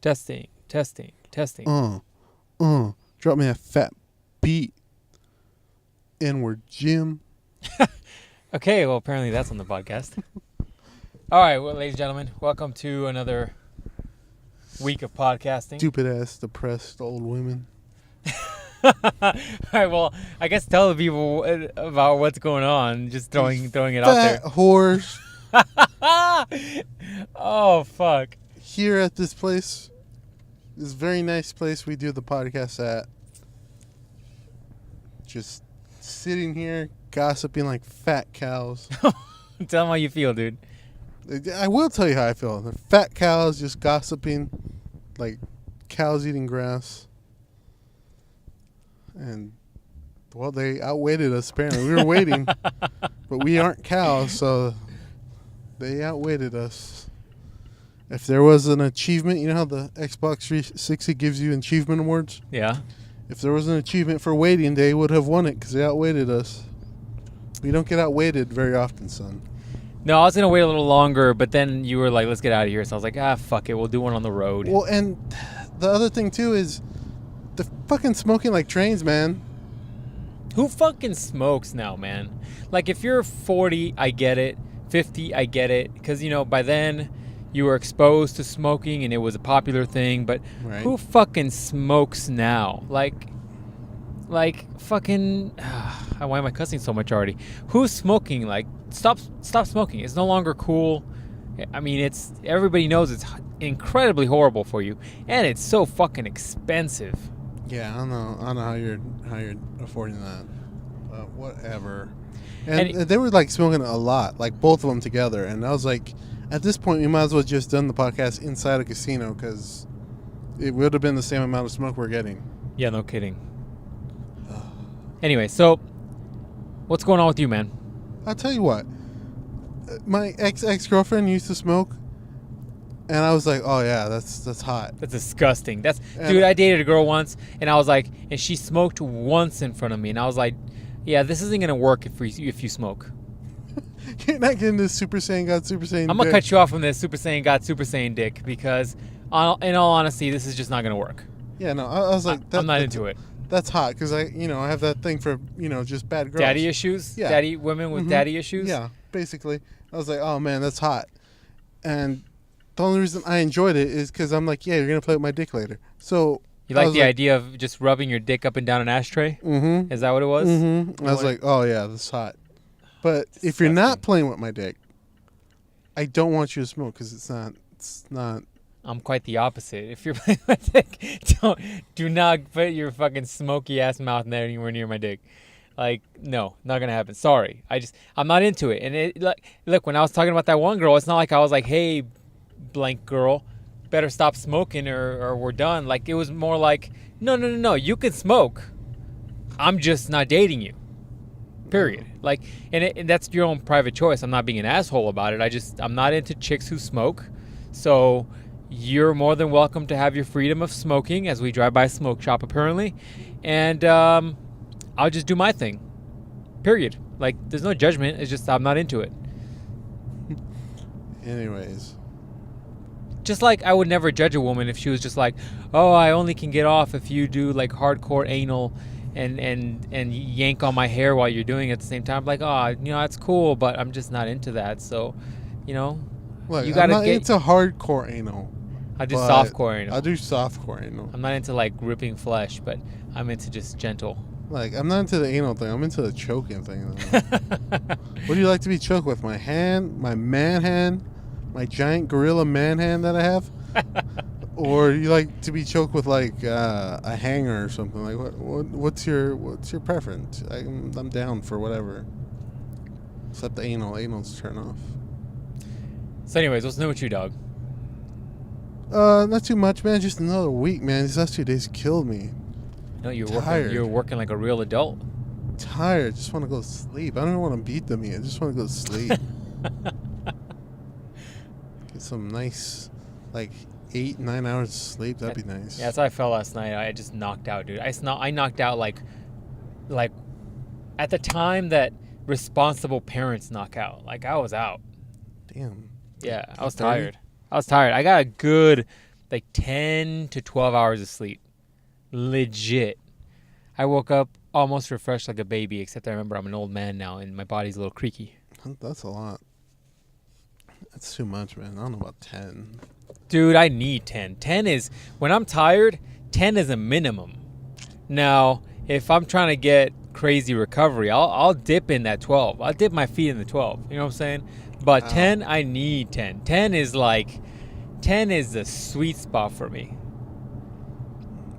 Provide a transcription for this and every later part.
Testing. Drop me a fat beat. N-word Jim. Okay, well, apparently that's on the podcast. All right, well, ladies and gentlemen, welcome to another week of podcasting. Stupid-ass, depressed old women. All right, well, I guess tell the people about what's going on. Just throwing it out there. Fat whores. Oh, fuck. Here at this place, this very nice place we do the podcast at. Just sitting here, gossiping like fat cows. Tell them how you feel, dude. I will tell you how I feel. They're fat cows just gossiping like cows eating grass. And, well, they outweighted us, apparently. We were waiting, but we aren't cows, so they outweighted us. If there was an achievement, you know how the Xbox 360 gives you achievement awards? Yeah. If there was an achievement for waiting, they would have won it because they outweighted us. We don't get outweighted very often, son. No, I was going to wait a little longer, but then you were like, let's get out of here. So I was like, fuck it. We'll do one on the road. Well, and the other thing, too, is the fucking smoking like trains, man. Who fucking smokes now, man? Like, if you're 40, I get it. 50, I get it. Because, you know, by then you were exposed to smoking and it was a popular thing. But Right. Who fucking smokes now? Like fucking... why am I cussing so much already? Who's smoking? Like, stop smoking. It's no longer cool. I mean, everybody knows it's incredibly horrible for you. And it's so fucking expensive. Yeah, I don't know how you're affording that. Whatever. And they were like smoking a lot, like both of them together. And I was like, at this point, we might as well just done the podcast inside a casino because it would have been the same amount of smoke we're getting. Yeah, no kidding. Anyway, so what's going on with you, man? I'll tell you what. My ex-girlfriend used to smoke. And I was like, oh, yeah, that's hot. That's disgusting. Dude, I dated a girl once, and I was like, and she smoked once in front of me, and I was like, yeah, this isn't going to work if you smoke. You're not getting this Super Saiyan God, Super Saiyan I'm going to cut you off from this Super Saiyan God, Super Saiyan dick, because in all honesty, this is just not going to work. Yeah, no, I was like... I'm not into it. That's hot, because I have that thing for, just bad girls. Daddy issues? Yeah. Women with daddy issues? Yeah, basically. I was like, oh, man, that's hot. And... the only reason I enjoyed it is because I'm like, yeah, you're going to play with my dick later. So you like the idea of just rubbing your dick up and down an ashtray? Mm-hmm. Is that what it was? Mm-hmm. I was like, oh, yeah, that's hot. But if you're not playing with my dick, I don't want you to smoke because it's not. I'm quite the opposite. If you're playing with my dick, do not put your fucking smoky ass mouth anywhere near my dick. Like, no, not gonna happen. Sorry. I'm not into it. And look, when I was talking about that one girl, it's not like I was like, hey, blank girl, better stop smoking or we're done. Like, it was more like, no, you can smoke, I'm just not dating you, period. Like, and that's your own private choice. I'm not being an asshole about it. I'm not into chicks who smoke, so you're more than welcome to have your freedom of smoking as we drive by a smoke shop apparently, and I'll just do my thing, period. Like, there's no judgment. It's just I'm not into it. Anyways, just like I would never judge a woman if she was just like, oh, I only can get off if you do like hardcore anal and yank on my hair while you're doing it at the same time. Like, oh, that's cool, but I'm just not into that. So, look, you gotta I'm not into hardcore anal. I do softcore anal. I do softcore anal. I'm not into like ripping flesh, but I'm into just gentle. Like, I'm not into the anal thing. I'm into the choking thing. What do you like to be choked with? My hand, my man hand, my giant gorilla man hand that I have, or you like to be choked with like a hanger or something? Like, what's your preference? I'm down for whatever, except the anal. Anal's turn off. So, anyways, what's new with you, dog? Not too much, man. Just another week, man. These last 2 days killed me. No, you're tired. You're working like a real adult. Tired. Just want to go to sleep. I don't even want to beat them yet. I just want to go to sleep. Get some nice, like 8-9 hours of sleep. That'd be nice. Yeah, that's how I felt last night. I just knocked out, dude. I knocked out like at the time that responsible parents knock out. Like, I was out. Damn. Yeah, I was tired. I got a good like 10 to 12 hours of sleep. Legit. I woke up almost refreshed like a baby, except I remember I'm an old man now and my body's a little creaky. That's a lot. That's too much, man. I don't know about 10. Dude, I need 10. 10 is, when I'm tired, 10 is a minimum. Now, if I'm trying to get crazy recovery, I'll dip in that 12. I'll dip my feet in the 12. You know what I'm saying? But 10, I need 10. 10 is the sweet spot for me.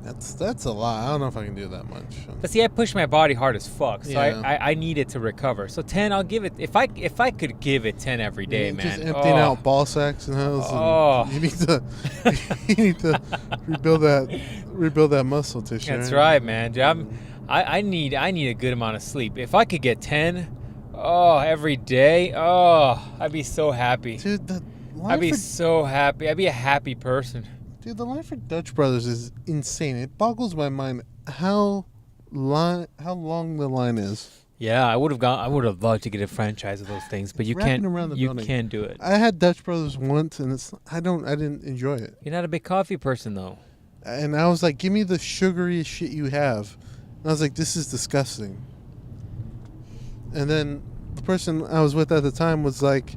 That's a lot. I don't know if I can do that much. But see, I push my body hard as fuck, so Yeah. I need it to recover. So 10, I'll give it. If I could give it 10 every day, man. Just emptying out ball sacks and house. Oh. You need to rebuild that muscle tissue. That's right, man. Dude, I need a good amount of sleep. If I could get 10, every day, I'd be so happy. Dude, I'd be so happy. I'd be a happy person. Dude, the line for Dutch Brothers is insane. It boggles my mind how long the line is. Yeah, I would have loved to get a franchise of those things, but you can't. You can't do it. I had Dutch Brothers once, and I didn't enjoy it. You're not a big coffee person, though. And I was like, give me the sugariest shit you have. And I was like, this is disgusting. And then the person I was with at the time was like,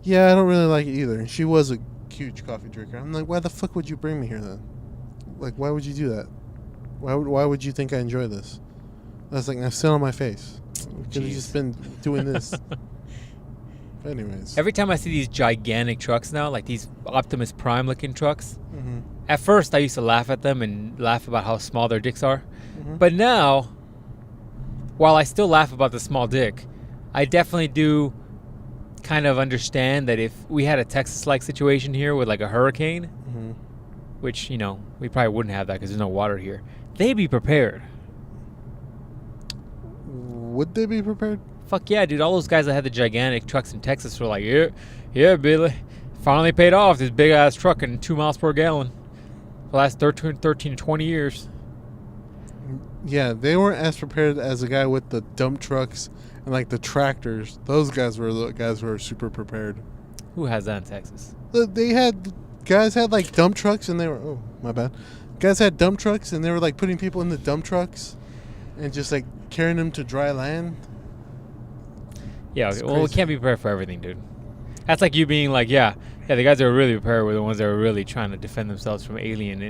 yeah, I don't really like it either. And she was a huge coffee drinker. I'm like, why the fuck would you bring me here then? Like, why would you do that? Why would you think I enjoy this? I was like, now sit on my face. Could have just been doing this. But anyways. Every time I see these gigantic trucks now, like these Optimus Prime looking trucks, Mm-hmm. at first I used to laugh at them and laugh about how small their dicks are. Mm-hmm. But now, while I still laugh about the small dick, I definitely do kind of understand that if we had a Texas-like situation here with like a hurricane, Mm-hmm. which, you know, we probably wouldn't have that because there's no water here, they'd be prepared. Would they be prepared? Fuck yeah, dude. All those guys that had the gigantic trucks in Texas were like, yeah, Billy, finally paid off this big-ass truck in 2 miles per gallon for the last 13 to 20 years. Yeah, they weren't as prepared as the guy with the dump trucks and like the tractors. Those guys were the guys who were super prepared. Who has that in Texas? Guys had like dump trucks and they were, oh, my bad. Guys had dump trucks and they were like putting people in the dump trucks and just like carrying them to dry land. Yeah, It's well, we crazy. can't be prepared for everything, dude. That's like you being like, the guys that were really prepared were the ones that were really trying to defend themselves from alien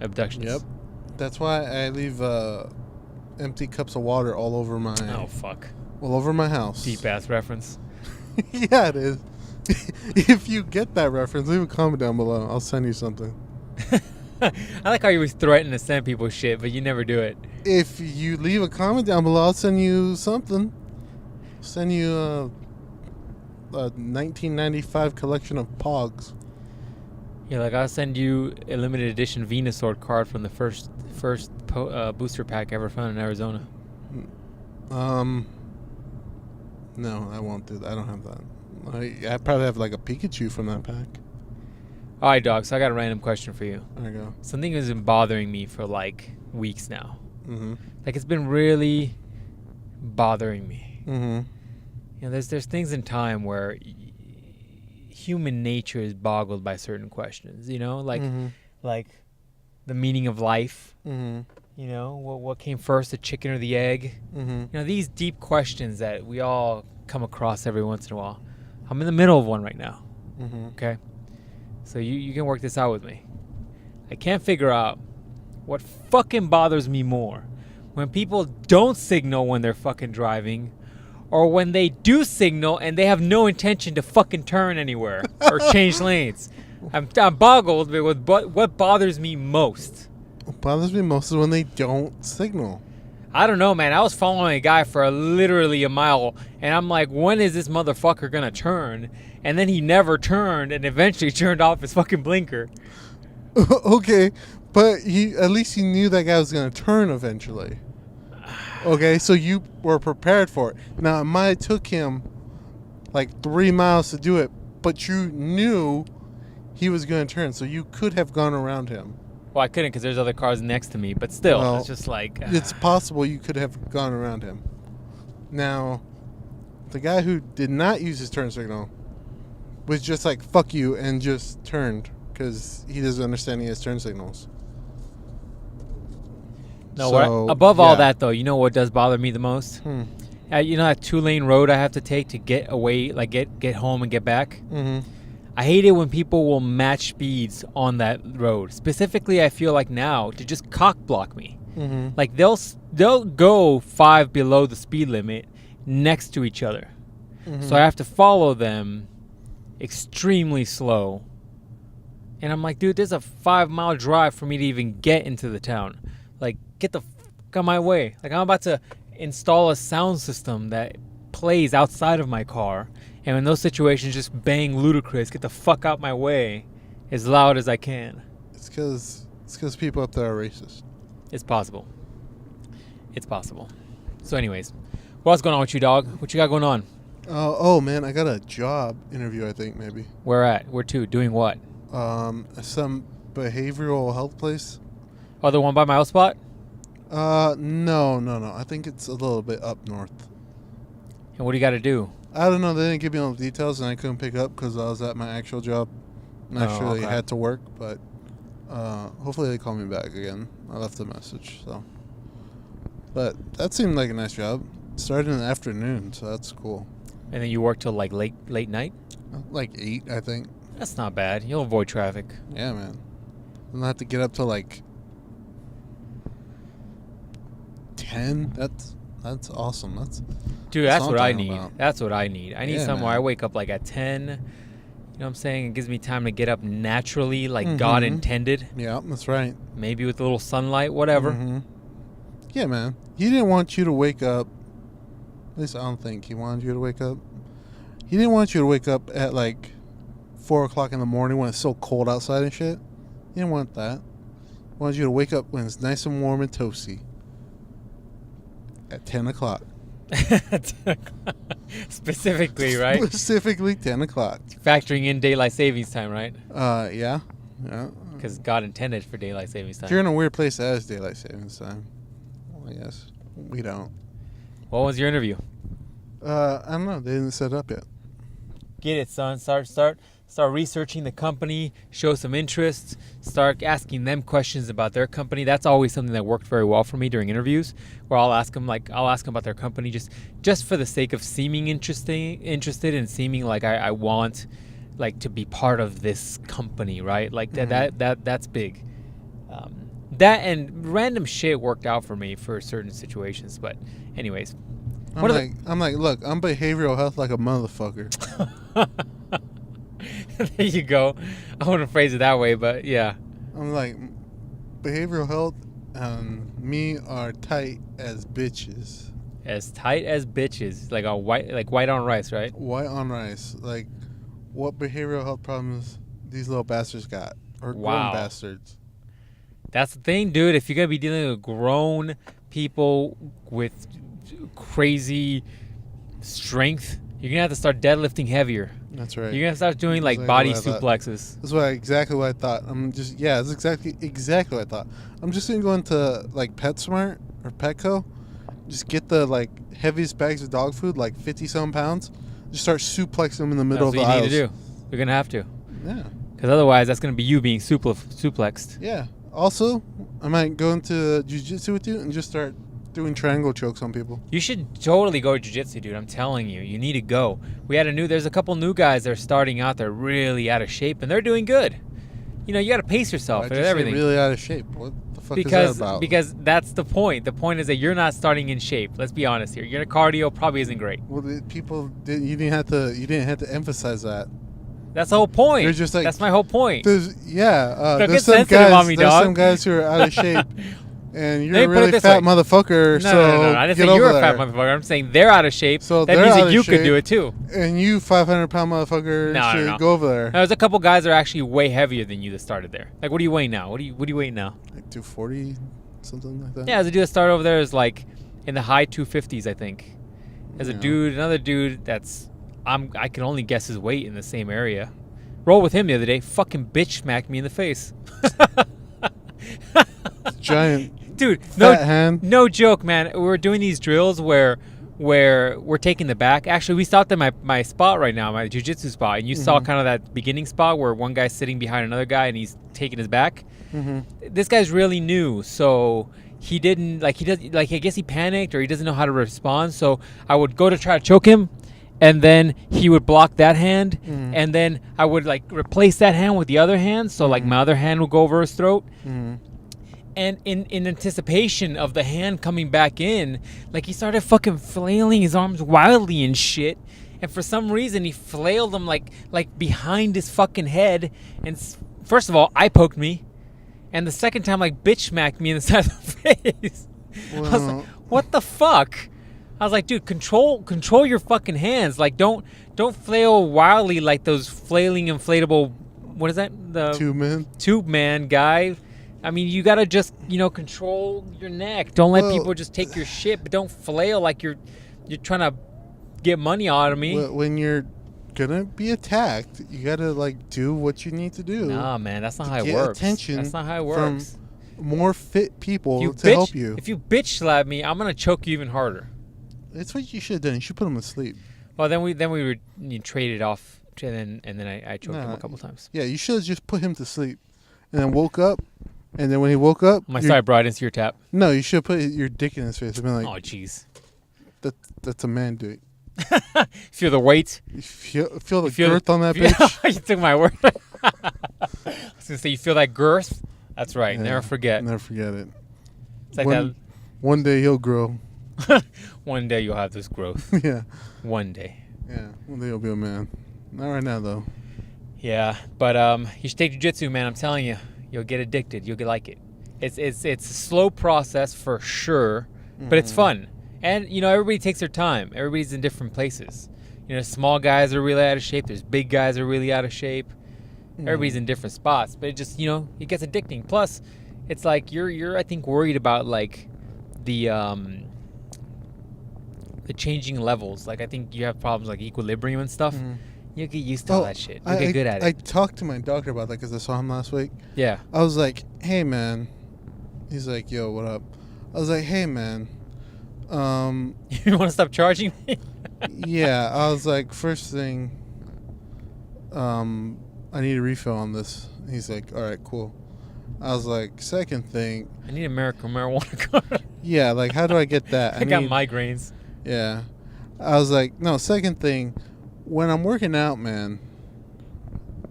abductions. Yep. That's why I leave empty cups of water all over my house. Deep ass reference. Yeah, it is. If you get that reference, leave a comment down below. I'll send you something. I like how you always threaten to send people shit, but you never do it. If you leave a comment down below, I'll send you something. Send you a 1995 collection of Pogs. Yeah, like I'll send you a limited edition Venusaur card from the first booster pack ever found in Arizona. No, I won't do that. I don't have that. I probably have like a Pikachu from that pack. All right, dog. So I got a random question for you. There you go. Something has been bothering me for like weeks now. Mm-hmm. Like it's been really bothering me. Mm-hmm. You know, there's things in time where human nature is boggled by certain questions. You know, like like the meaning of life. Mm-hmm. You know, what came first, the chicken or the egg? Mm-hmm. You know, these deep questions that we all come across every once in a while. I'm in the middle of one right now. Mm-hmm. Okay? So you can work this out with me. I can't figure out what fucking bothers me more. When people don't signal when they're fucking driving, or when they do signal and they have no intention to fucking turn anywhere or change lanes. I'm boggled with what bothers me most. What bothers me most is when they don't signal. I don't know, man. I was following a guy for literally a mile, and I'm like, when is this motherfucker gonna turn? And then he never turned, and eventually turned off his fucking blinker. Okay, but at least you knew that guy was going to turn eventually. Okay, so you were prepared for it. Now, it might have took him like 3 miles to do it, but you knew he was going to turn, so you could have gone around him. Well, I couldn't because there's other cars next to me, but still, Well, it's just like... It's possible you could have gone around him. Now, the guy who did not use his turn signal was just like, fuck you, and just turned. because he doesn't understand he has turn signals. No, So, above all yeah. that, though, you know what does bother me the most? You know that 2-lane road I have to take to get away, like get home and get back? Mm-hmm. I hate it when people will match speeds on that road. Specifically, I feel like now to just cock block me. Mm-hmm. Like they'll go 5 below the speed limit next to each other. Mm-hmm. So I have to follow them extremely slow. And I'm like, dude, there's a 5-mile drive for me to even get into the town. Like, get the fuck out my way. Like, I'm about to install a sound system that plays outside of my car. And in those situations, just bang Ludacris, get the fuck out my way as loud as I can. It's because people up there are racist. It's possible. It's possible. So anyways, what's going on with you, dog? What you got going on? Oh man, I got a job interview. I think maybe. Where at? Where to? Doing what? Some behavioral health place. Oh, the one by my house spot? No. I think it's a little bit up north. And what do you got to do? I don't know. They didn't give me all the details, and I couldn't pick up because I was at my actual job. Not sure okay. they had to work, but hopefully they call me back again. I left a message, so. But that seemed like a nice job. Started in the afternoon, so that's cool. And then you work till like late night? Like 8, I think. That's not bad. You'll avoid traffic. Yeah, man. And I have to get up to like 10. That's awesome. Dude, that's what I I'm talking need. about. That's what I need. I need Yeah, somewhere man. I wake up like at 10. You know what I'm saying? It gives me time to get up naturally, like God intended. Yeah, that's right. Maybe with a little sunlight, whatever. Mm-hmm. Yeah, man. He didn't want you to wake up. At least I don't think he wanted you to wake up. He didn't want you to wake up at like 4 o'clock in the morning when it's so cold outside and shit. He didn't want that. He wanted you to wake up when it's nice and warm and toasty. At 10 o'clock. Specifically, right? Specifically 10 o'clock. Factoring in daylight savings time, right? Yeah. Because God intended for daylight savings time. If you're in a weird place that has daylight savings time, well, I guess we don't. What was your interview? I don't know. They didn't set up yet. Get it, son. Start researching the company. Show some interest. Start asking them questions about their company. That's always something that worked very well for me during interviews, where I'll ask them about their company just for the sake of seeming interested and seeming like I want like to be part of this company, right? Like that's big. That and random shit worked out for me for certain situations. But anyways, I'm like, look, I'm behavioral health like a motherfucker. there you go. I wouldn't phrase it that way, but yeah. I'm like, behavioral health and me are tight as bitches. As tight as bitches, like white on rice, right? White on rice. Like, what behavioral health problems these little bastards got? Or grown bastards. That's the thing, dude. If you're going to be dealing with grown people with crazy strength, you're going to have to start deadlifting heavier. That's right. You're going to start doing like body suplexes. That's exactly what I thought. That's exactly what I thought. I'm just going to go into like PetSmart or Petco. Just get the like heaviest bags of dog food, like 50-some pounds. Just start suplexing them in the middle of the aisles. That's what you need to do. You're going to have to. Yeah. Because otherwise, that's going to be you being suplexed. Yeah. Also, I might go into jiu-jitsu with you and just start doing triangle chokes on people. You should totally go to jiu-jitsu, dude. I'm telling you. You need to go. There's a couple new guys that are starting out. They're really out of shape, and they're doing good. You know, you got to pace yourself and everything. Really out of shape. What the fuck is that about? Because that's the point. The point is that you're not starting in shape. Let's be honest here. Your cardio probably isn't great. Well, you didn't have to emphasize that. That's the whole point. You're just like, that's my whole point. There's some guys who are out of shape, and you're a really fat motherfucker. No. I didn't say you're a fat motherfucker. I'm saying they're out of shape. So that means that you could do it too. And you 500-pound motherfucker should go over there. There's a couple guys that are actually way heavier than you that started there. Like, what are you weighing now? What do you weighing now? Like 240, something like that. Yeah, the dude that started over there is like in the high 250s, I think. There's another dude that's I can only guess his weight in the same area. Rolled with him the other day. Fucking bitch smacked me in the face. Giant dude, fat hand. No joke, man. We were doing these drills where where we're taking the back. Actually, we stopped at my spot right now, my jiu-jitsu spot, and you saw kind of that beginning spot where one guy's sitting behind another guy and he's taking his back. This guy's really new, so he didn't I guess he panicked or he doesn't know how to respond. So I would go to try to choke him, and then he would block that hand, and then I would like replace that hand with the other hand. So like my other hand would go over his throat. And in anticipation of the hand coming back in, like he started fucking flailing his arms wildly and shit. And for some reason, he flailed them like behind his fucking head. And first of all, eye poked me. And the second time, like bitch smacked me in the side of the face. Well, I was like, what the fuck? I was like, dude, control your fucking hands. Like don't flail wildly like those flailing inflatable, what is that? The tube man guy. I mean, you gotta just, control your neck. Don't let people just take your shit, but don't flail like you're trying to get money out of me. When you're gonna be attacked, you gotta like do what you need to do. Nah, man, that's not how it works. That's not how it works. From more fit people to help you. If you bitch slap me, I'm gonna choke you even harder. That's what you should have done. You should put him to sleep. Well, then we traded off, and then I choked him a couple times. Yeah, you should have just put him to sleep, and then woke up. And then when he woke up... Sorry, bro, I didn't see your tap. No, you should put your dick in his face. I mean, like... Oh, jeez. That's a man doing. Feel the weight? You feel the girth on that bitch? You took my word. I was going to say, you feel that girth? That's right. Yeah, never forget. Never forget it. It's like one day he'll grow. One day you'll have this growth. Yeah. One day. Yeah, one day you'll be a man. Not right now, though. Yeah, but you should take jiu-jitsu, man. I'm telling you. You'll get addicted. You'll like it. It's a slow process for sure, but it's fun. And everybody takes their time. Everybody's in different places. Small guys are really out of shape. There's big guys are really out of shape. Everybody's in different spots, but it just it gets addicting. Plus, it's like you're I think worried about like the changing levels. Like I think you have problems like equilibrium and stuff. You get used to all that shit. You get good at it. I talked to my doctor about that because I saw him last week. Yeah. I was like, hey, man. He's like, yo, what up? I was like, hey, man. You want to stop charging me? Yeah. I was like, first thing, I need a refill on this. He's like, all right, cool. I was like, second thing. I need American marijuana card. Yeah, like, how do I get that? I got migraines. Yeah. I was like, no, second thing. When I'm working out, man,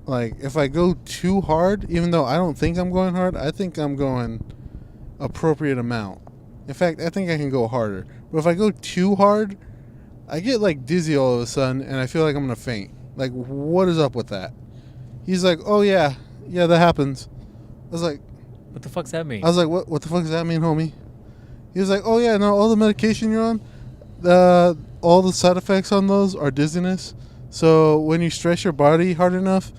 like, if I go too hard, even though I don't think I'm going hard, I think I'm going appropriate amount. In fact, I think I can go harder. But if I go too hard, I get, like, dizzy all of a sudden, and I feel like I'm going to faint. Like, what is up with that? He's like, oh, yeah, that happens. I was like... What the fuck's that mean? I was like, what the fuck does that mean, homie? He was like, oh, yeah, no, all the medication you're on, all the side effects on those are dizziness. So when you stress your body hard enough,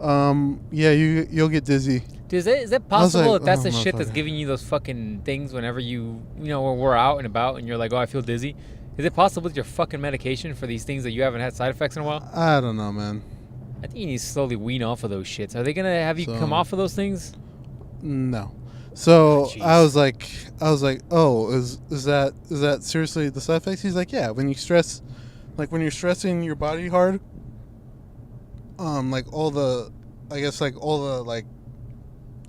you'll get dizzy. Dude, is it possible that that's the shit that's giving you those fucking things whenever when we're out and about and you're like, oh, I feel dizzy? Is it possible with your fucking medication for these things that you haven't had side effects in a while? I don't know, man. I think you need to slowly wean off of those shits. Are they going to have you come off of those things? No. So I was like, oh, is that seriously the side effects? He's like, yeah, when you stress, like when you're stressing your body hard, like all the like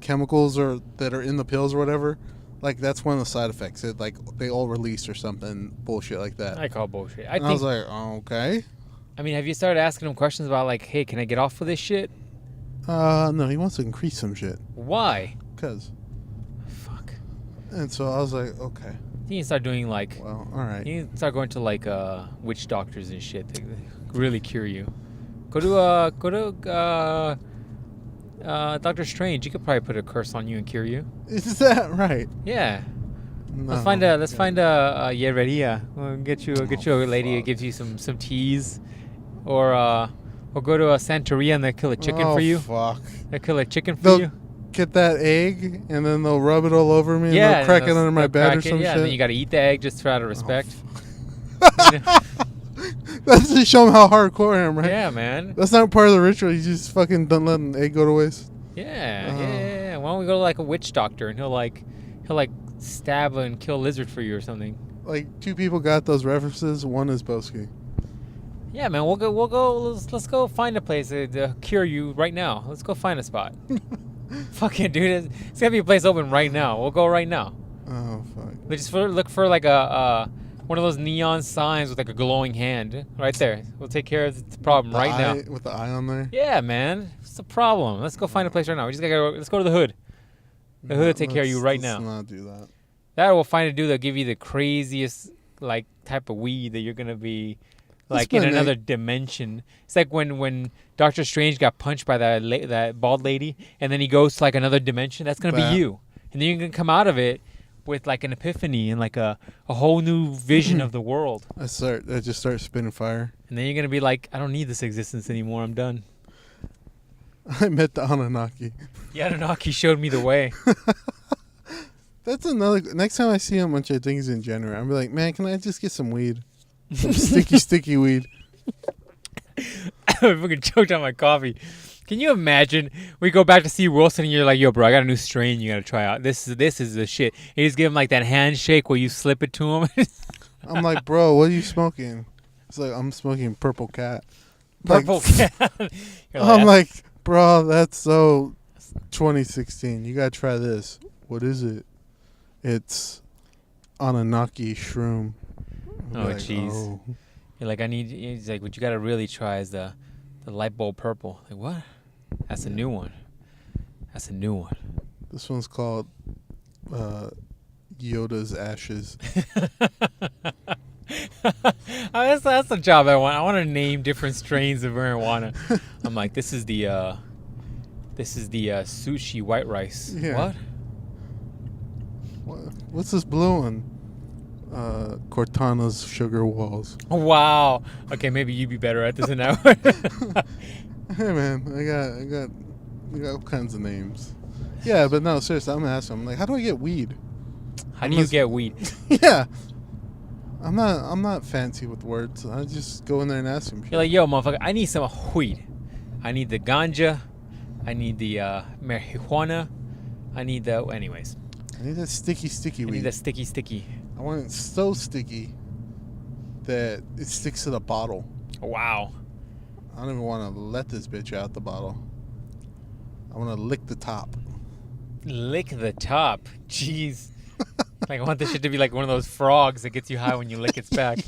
chemicals that are in the pills or whatever, like that's one of the side effects. It like they all release or something bullshit like that. I call bullshit. I was like, oh, okay. I mean, have you started asking him questions about like, hey, can I get off of this shit? No, he wants to increase some shit. Why? Because. Fuck. And so I was like, okay. You need to start doing like. Well, all right. You need to start going to like witch doctors and shit to really cure you. Go to Doctor Strange. He could probably put a curse on you and cure you. Is that right? Yeah. No, let's find a yerreria. We'll get you a lady who gives you some teas, or go to a Santeria and they'll kill a chicken for you. Fuck. They'll kill a chicken for you. Get that egg and then they'll rub it all over me and they'll crack it under my bed or some shit. And then you got to eat the egg just out of respect. That's to show them how hardcore I am, right? Yeah, man. That's not part of the ritual. You just fucking don't let an egg go to waste. Yeah. Why don't we go to like a witch doctor and he'll like stab and kill a lizard for you or something? like 2 people got those references. One is Boski. Yeah, man, we'll go. Let's go find a place to cure you right now. Let's go find a spot. Fucking dude, it's gotta be a place open right now. We'll go right now. Oh fuck. We just look for like a one of those neon signs with like a glowing hand right there. We'll take care of the problem right now. With the eye on there. Yeah, man, what's the problem? Let's go find a place right now. We just gotta go. Let's go to the hood. The hood will take care of you right now. Let's not do that. That will find a dude that'll give you the craziest like type of weed that you're gonna be like in another dimension. It's like when Doctor Strange got punched by that bald lady, and then he goes to like another dimension. That's gonna be you, and then you can come out of it with like an epiphany and like a whole new vision of the world. I just start spinning fire. And then you're gonna be like, I don't need this existence anymore. I'm done. I met the Anunnaki. The Anunnaki showed me the way. That's another. Next time I see him, which I think is in January, I'm be like, man, can I just get some weed? Some sticky weed. I fucking choked on my coffee. Can you imagine? We go back to see Wilson and you're like, yo, bro, I got a new strain you gotta try out. This is the shit. And you just give him like that handshake where you slip it to him. I'm like, bro, what are you smoking? It's like, I'm smoking Purple Cat. Purple Cat. I'm like, bro, that's so 2016. You gotta try this. What is it? It's Anunnaki shroom. Oh, jeez. Oh. You're like, he's like, what you gotta really try is the light bulb purple. Like, what? That's a new one. That's a new one. This one's called Yoda's Ashes. That's the job I want. I want to name different strains of marijuana. I'm like, this is the sushi white rice. Yeah. What's this blue one? Cortana's Sugar Walls. Oh, wow. Okay, maybe you'd be better at this than I would. Hey man, I got all kinds of names. Yeah, but no, seriously, I'm gonna ask him. I'm like, how do I get weed? How do you get weed? Yeah. I'm not fancy with words. I just go in there and ask him. You're like, yo, motherfucker, I need some weed. I need the ganja. I need the marijuana. I need the... Anyways. I need that sticky weed. I need that sticky. I want it so sticky that it sticks to the bottle. Wow. I don't even want to let this bitch out the bottle. I want to lick the top. Lick the top? Jeez. Like, I want this shit to be like one of those frogs that gets you high when you lick its back.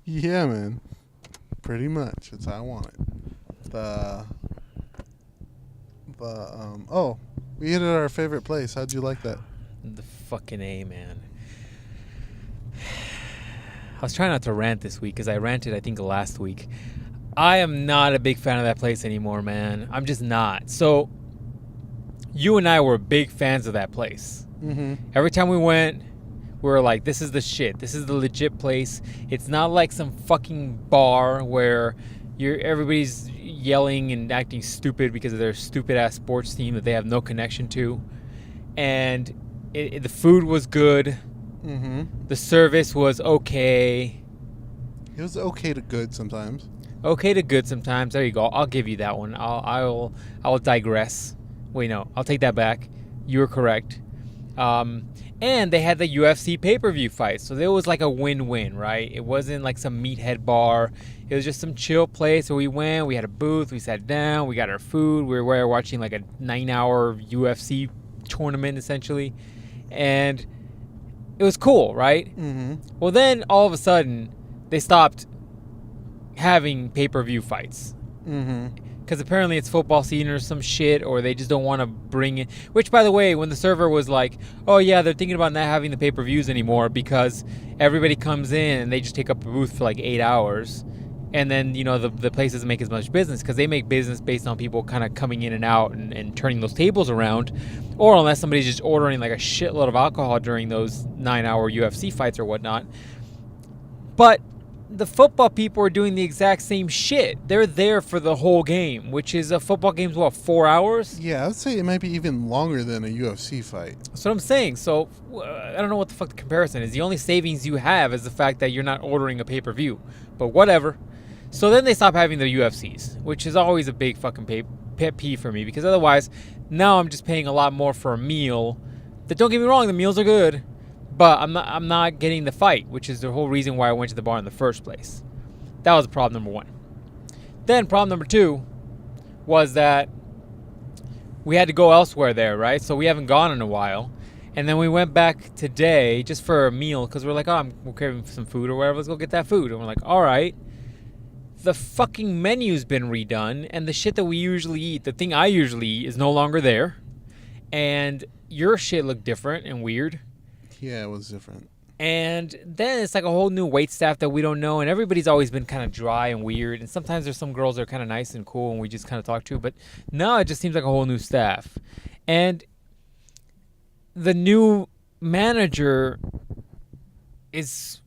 Yeah, man. Pretty much. That's how I want it. We ate at our favorite place. How'd you like that? The fucking A, man. I was trying not to rant this week because I ranted, I think, last week. I am not a big fan of that place anymore, man. I'm just not. So, you and I were big fans of that place. Mm-hmm. Every time we went, we were like, this is the shit. This is the legit place. It's not like some fucking bar where everybody's yelling and acting stupid because of their stupid-ass sports team that they have no connection to. And the food was good. Mm-hmm. The service was okay. It was okay to good sometimes. Okay to good sometimes. There you go. I'll give you that one. I will digress. Wait, no. I'll take that back. You were correct. And they had the UFC pay-per-view fight. So there was like a win-win, right? It wasn't like some meathead bar. It was just some chill place where we went. We had a booth. We sat down. We got our food. We were watching like a 9-hour UFC tournament, essentially. And it was cool, right? Mm-hmm. Well, then all of a sudden, they stopped having pay-per-view fights. Mm-hmm. Because apparently it's football season or some shit, or they just don't want to bring it. Which, by the way, when the server was like, oh yeah, they're thinking about not having the pay-per-views anymore because everybody comes in and they just take up a booth for like 8 hours. And then, you know, the place doesn't make as much business because they make business based on people kind of coming in and out and turning those tables around. Or unless somebody's just ordering like a shitload of alcohol during those 9-hour UFC fights or whatnot. But the football people are doing the exact same shit. They're there for the whole game, which is a football game's, what, 4 hours? Yeah, I would say it might be even longer than a UFC fight. That's what I'm saying. So, I don't know what the fuck the comparison is. The only savings you have is the fact that you're not ordering a pay-per-view. But whatever. So then they stop having the UFCs, which is always a big fucking pet peeve for me, because otherwise, now I'm just paying a lot more for a meal. That, don't get me wrong, the meals are good, but I'm not getting the fight, which is the whole reason why I went to the bar in the first place. That was problem number one. Then problem number two was that we had to go elsewhere there, right? So we haven't gone in a while. And then we went back today just for a meal because we're like, we're craving some food or whatever. Let's go get that food. And we're like, all right. The fucking menu's been redone, and the shit that we usually eat, the thing I usually eat, is no longer there. And your shit looked different and weird. Yeah, it was different. And then it's like a whole new wait staff that we don't know, and everybody's always been kind of dry and weird. And sometimes there's some girls that are kind of nice and cool and we just kind of talk to, but no, it just seems like a whole new staff. And the new manager is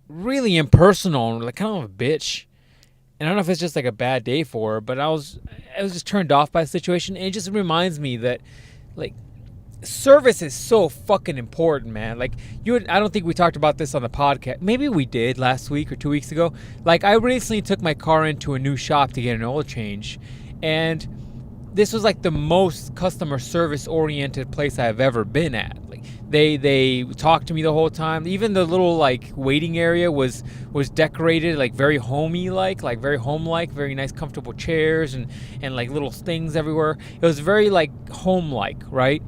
really impersonal and like kind of a bitch. And I don't know if it's just like a bad day for her, but I was just turned off by the situation. And it just reminds me that, like, service is so fucking important, man. Like, I don't think we talked about this on the podcast. Maybe we did last week or 2 weeks ago. Like, I recently took my car into a new shop to get an oil change. And this was like the most customer service oriented place I've ever been at. Like, they talked to me the whole time. Even the little like waiting area was decorated like very homey like very home like, very nice comfortable chairs and like little things everywhere. It was very like home like, right?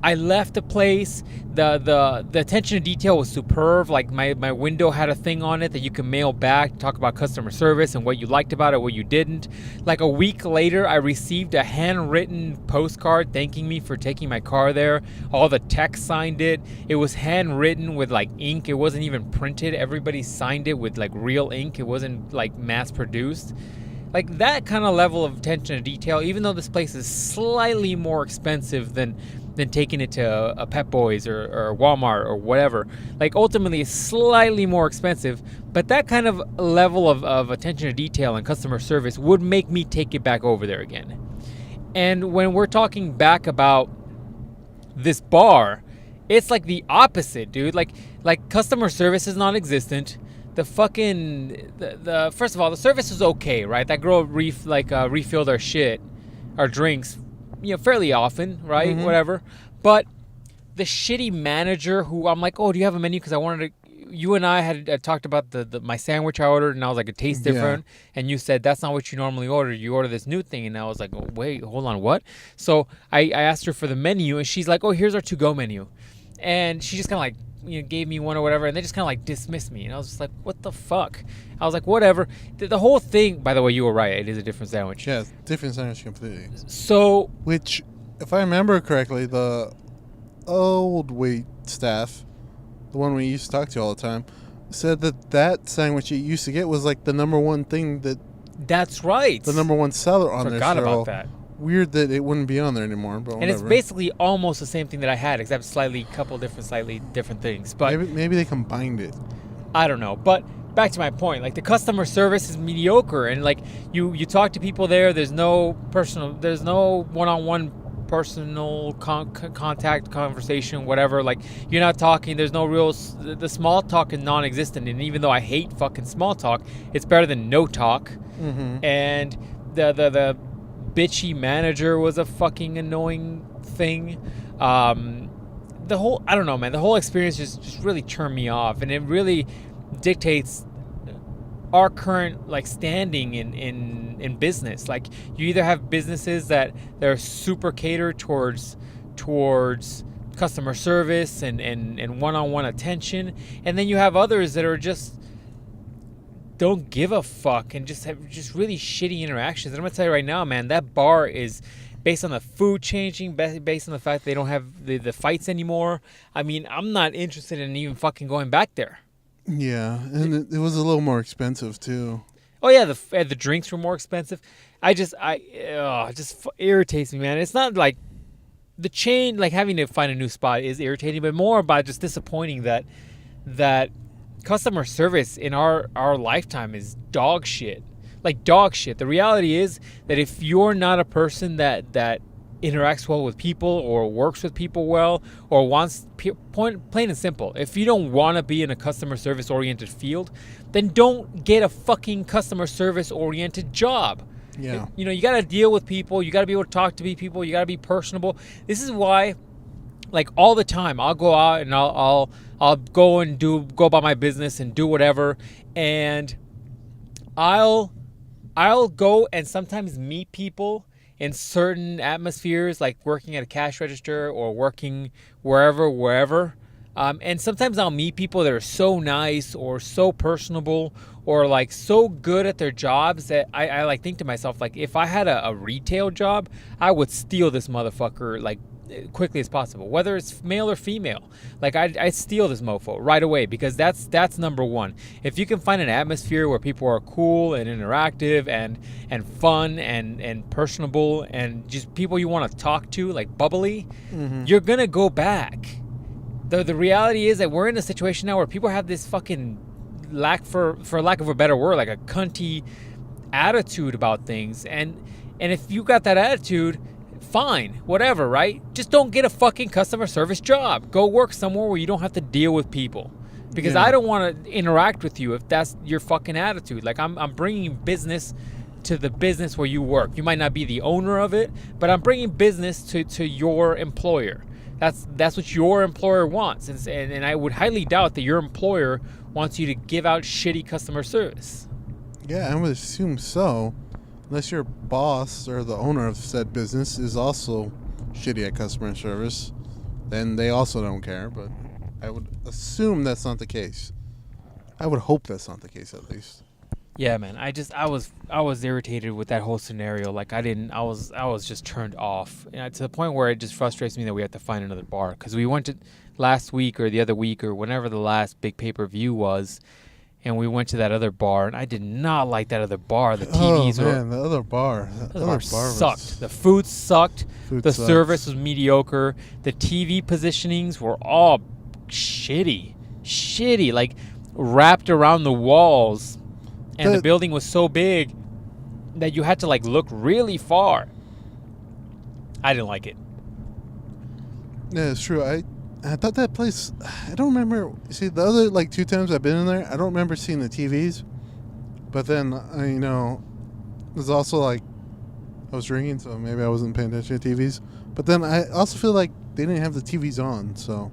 I left the place. The attention to detail was superb. Like my window had a thing on it that you can mail back, talk about customer service and what you liked about it, what you didn't. Like a week later, I received a handwritten postcard thanking me for taking my car there. All the techs signed it. It was handwritten with like ink. It wasn't even printed. Everybody signed it with like real ink. It wasn't like mass produced. Like that kind of level of attention to detail, even though this place is slightly more expensive than taking it to a Pep Boys or Walmart or whatever. Like ultimately it's slightly more expensive, but that kind of level of attention to detail and customer service would make me take it back over there again. And when we're talking back about this bar, it's like the opposite, dude. Like customer service is non-existent. The fucking the first of all, the service is okay, right? That girl refilled our shit, our drinks, fairly often, right? Mm-hmm. Whatever. But the shitty manager who I'm like, oh, do you have a menu? Because I wanted to. You and I had talked about my sandwich I ordered, and I was like, it tastes different. Yeah. And you said that's not what you normally order. You order this new thing, and I was like, oh, wait, hold on, what? So I asked her for the menu, and she's like, oh, here's our to-go menu, and she just kind of like. Gave me one or whatever, and they just kind of like dismissed me, and I was just like, what the fuck? I was like, whatever. The whole thing, by the way, you were right, it is a different sandwich. Yeah, different sandwich completely. So, which, if I remember correctly, the old wait staff, the one we used to talk to all the time, said that sandwich you used to get was like the number one thing that's right. The number one seller on there. Forgot about that. Weird that it wouldn't be on there anymore, but whatever. And it's basically almost the same thing that I had, except slightly different things. But maybe they combined it. I don't know. But back to my point, like the customer service is mediocre, and like you talk to people there. There's no one-on-one personal contact, conversation, whatever. Like you're not talking. There's no real. The small talk is non-existent, and even though I hate fucking small talk, it's better than no talk. Mm-hmm. And the bitchy manager was a fucking annoying thing. The whole, I don't know, man, the whole experience just really turned me off, and it really dictates our current like standing in business. Like you either have businesses that they're super catered towards customer service and one-on-one attention, and then you have others that are just don't give a fuck and just have just really shitty interactions. And I'm gonna tell you right now, man, that bar is based on the food changing, based on the fact they don't have the fights anymore. I mean, I'm not interested in even fucking going back there. Yeah, and it was a little more expensive too. Oh yeah, the drinks were more expensive. It just irritates me, man. It's not like the chain, like having to find a new spot is irritating, but more about just disappointing that customer service in our lifetime is dog shit. Like dog shit. The reality is that if you're not a person that interacts well with people or works with people well or wants, plain and simple, if you don't want to be in a customer service oriented field, then don't get a fucking customer service oriented job. Yeah. You got to deal with people. You got to be able to talk to people. You got to be personable. This is why like all the time. I'll go out and I'll go and go about my business and do whatever, and I'll go and sometimes meet people in certain atmospheres, like working at a cash register or working wherever. And sometimes I'll meet people that are so nice or so personable or like so good at their jobs that I like think to myself, like, if I had a retail job, I would steal this motherfucker like quickly as possible, whether it's male or female. Like I'd steal this mofo right away, because that's number one. If you can find an atmosphere where people are cool and interactive and fun and personable and just people you want to talk to, like bubbly, you're gonna go back. The reality is that we're in a situation now where people have this fucking for lack of a better word, like a cunty attitude about things, and if you got that attitude, fine, whatever, right? Just don't get a fucking customer service job. Go work somewhere where you don't have to deal with people, because I don't want to interact with you if that's your fucking attitude. Like I'm bringing business to the business where you work. You might not be the owner of it, but I'm bringing business to your employer. That's what your employer wants, and I would highly doubt that your employer wants you to give out shitty customer service. Yeah, I would assume so. Unless your boss or the owner of said business is also shitty at customer service, then they also don't care. But I would assume that's not the case. I would hope that's not the case, at least. Yeah, man. I was irritated with that whole scenario. Like I was just turned off, to the point where it just frustrates me that we have to find another bar, because we went to last week or the other week or whenever the last big pay-per-view was. And we went to that other bar, and I did not like that other bar. The TVs the other bar. The other bar sucked. The food sucked. The service was mediocre. The TV positionings were all shitty, like wrapped around the walls. And the building was so big that you had to like look really far. I didn't like it. Yeah, it's true. I thought that place, I don't remember. See, the other like 2 times I've been in there, I don't remember seeing the TVs. But then, it was also like I was drinking, so maybe I wasn't paying attention to TVs. But then I also feel like they didn't have the TVs on, so.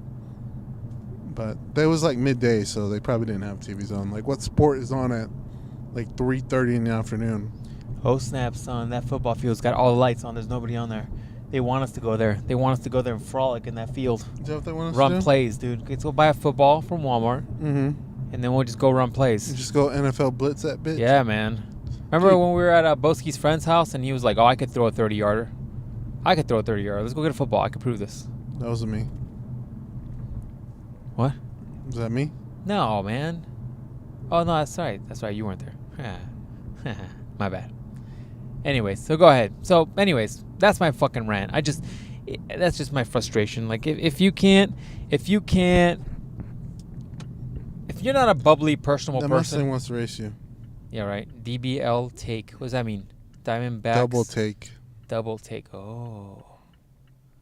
But that was like midday, so they probably didn't have TVs on. Like, what sport is on at like 3:30 in the afternoon? Oh snap, son! That football field's got all the lights on. There's nobody on there. They want us to go there. They want us to go there and frolic in that field. Is that what they want us to run do? plays, dude. Let's go buy a football from Walmart, and then we'll just go run plays. Just go NFL blitz that bitch. Yeah, man. Remember when we were at Boski's friend's house and he was like, "Oh, I could throw a 30-yarder. I could throw a 30-yarder. Let's go get a football. I could prove this." That wasn't me. What? Was that me? No, man. Oh no, that's right. That's right. You weren't there. My bad. Anyways, so go ahead. So, anyways, that's my fucking rant. That's just my frustration. Like, if you're not a bubbly, personal person. That Mustang wants to race you. Yeah, right. DBL take. What does that mean? Diamondbacks. Double take. Double take. Oh.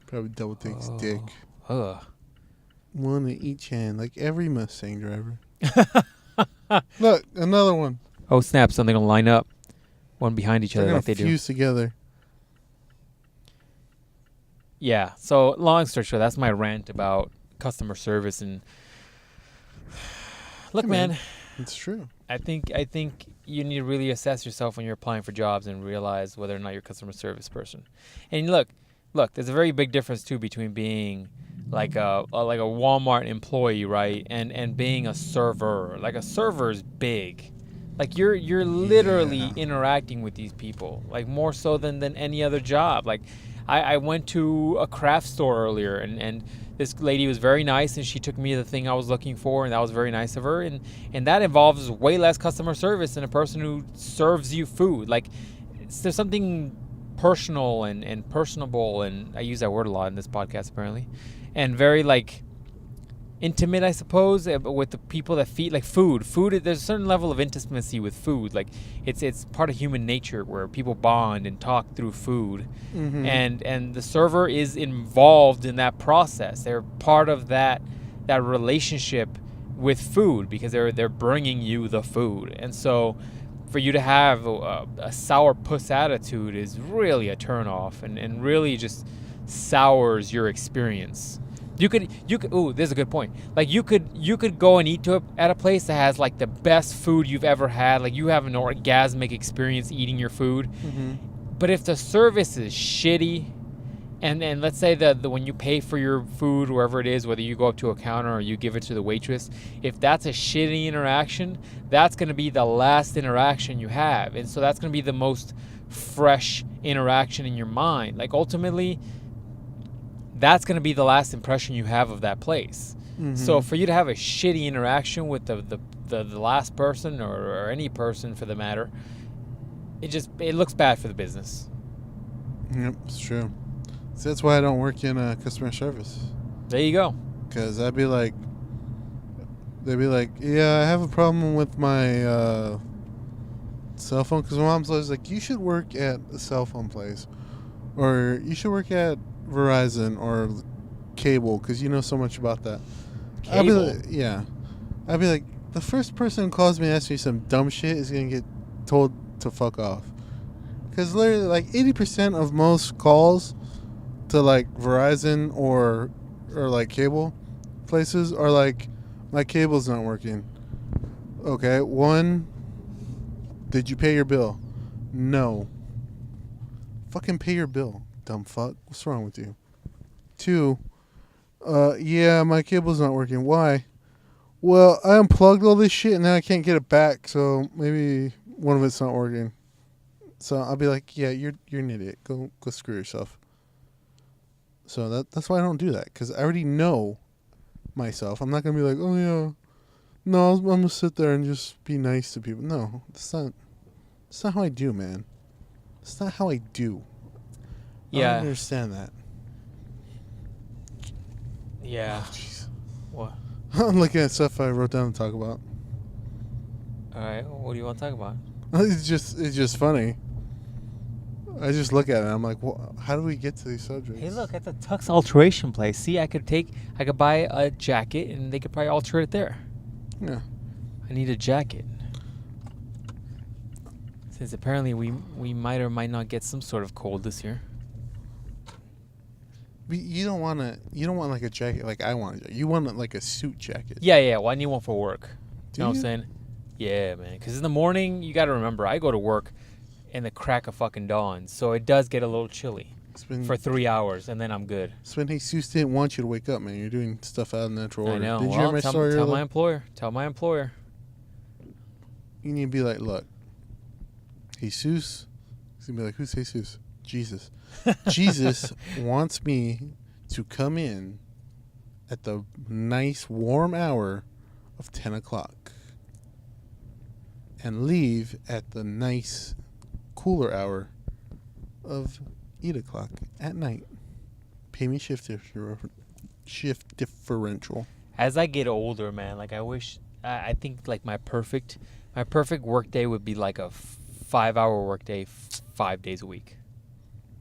Probably double takes dick. Ugh. One in each hand, like every Mustang driver. Look, another one. Oh, snap. Something will line up. One behind each other like they do. Fuse together. Yeah. So long story short, that's my rant about customer service. And look, man, it's true. I think you need to really assess yourself when you're applying for jobs and realize whether or not you're a customer service person. And look, there's a very big difference too between being like a Walmart employee, right, and being a server. Like a server is big. Like you're literally interacting with these people, like more so than any other job. Like I went to a craft store earlier, and this lady was very nice, and she took me the thing I was looking for, and that was very nice of her. And that involves way less customer service than a person who serves you food. Like there's something personal and personable, and I use that word a lot in this podcast apparently, and very like intimate, I suppose, with the people that feed, like food. There's a certain level of intimacy with food. Like it's part of human nature where people bond and talk through food, and the server is involved in that process. They're part of that relationship with food because they're bringing you the food. And so for you to have a sourpuss attitude is really a turnoff and really just sours your experience. You could. Ooh, this is a good point. Like you could go and eat at a place that has like the best food you've ever had. Like you have an orgasmic experience eating your food. Mm-hmm. But if the service is shitty, and let's say the when you pay for your food, wherever it is, whether you go up to a counter or you give it to the waitress, if that's a shitty interaction, that's going to be the last interaction you have. And so that's going to be the most fresh interaction in your mind. Like ultimately, that's going to be the last impression you have of that place. Mm-hmm. So for you to have a shitty interaction with the last person or any person for the matter, it looks bad for the business. Yep, it's true. So that's why I don't work in customer service. There you go. Because they'd be like, yeah, I have a problem with my cell phone. Because my mom's always like, you should work at a cell phone place. Or you should work at Verizon or cable because you know so much about that. Cable? I'd be like, yeah. I'd be like, the first person who calls me and asks me some dumb shit is going to get told to fuck off. Because literally, like, 80% of most calls to, like, Verizon or like, cable places are like, my cable's not working. Okay, 1, did you pay your bill? No. Fucking pay your bill, dumb fuck. What's wrong with you? 2, yeah, my cable's not working. Why? Well, I unplugged all this shit and now I can't get it back, so maybe one of it's not working. So I'll be like, yeah, you're an idiot. Go screw yourself. So that's why I don't do that, because I already know myself. I'm not going to be like, oh, yeah, no, I'm going to sit there and just be nice to people. No, that's not how I do, man. It's not how I do. Yeah. I don't understand that. Yeah. Oh, jeez. What? I'm looking at stuff I wrote down to talk about. All right. What do you want to talk about? It's just funny. I just look at it and I'm like, well, how do we get to these subjects? Hey, look at the Tux alteration place. See, I could buy a jacket and they could probably alter it there. Yeah. I need a jacket. Since apparently we might or might not get some sort of cold this year. But you don't want like a jacket like I want. You want like a suit jacket. Yeah. Well, I need one for work. Do you know you? what I'm saying? Yeah, man. Because in the morning, you got to remember, I go to work in the crack of fucking dawn. So it does get a little chilly for 3 hours, and then I'm good. When Jesus didn't want you to wake up, man. You're doing stuff out of natural order. I know. Did you hear my story? Tell my employer. Tell my employer. You need to be like, look, Jesus. He's going to be like, who's Jesus? Jesus. Jesus wants me to come in at the nice warm hour of 10 o'clock and leave at the nice cooler hour of 8 o'clock at night. Pay me shift differential. As I get older, man, like I think like my perfect work day would be like a 5-hour work day, 5 days a week.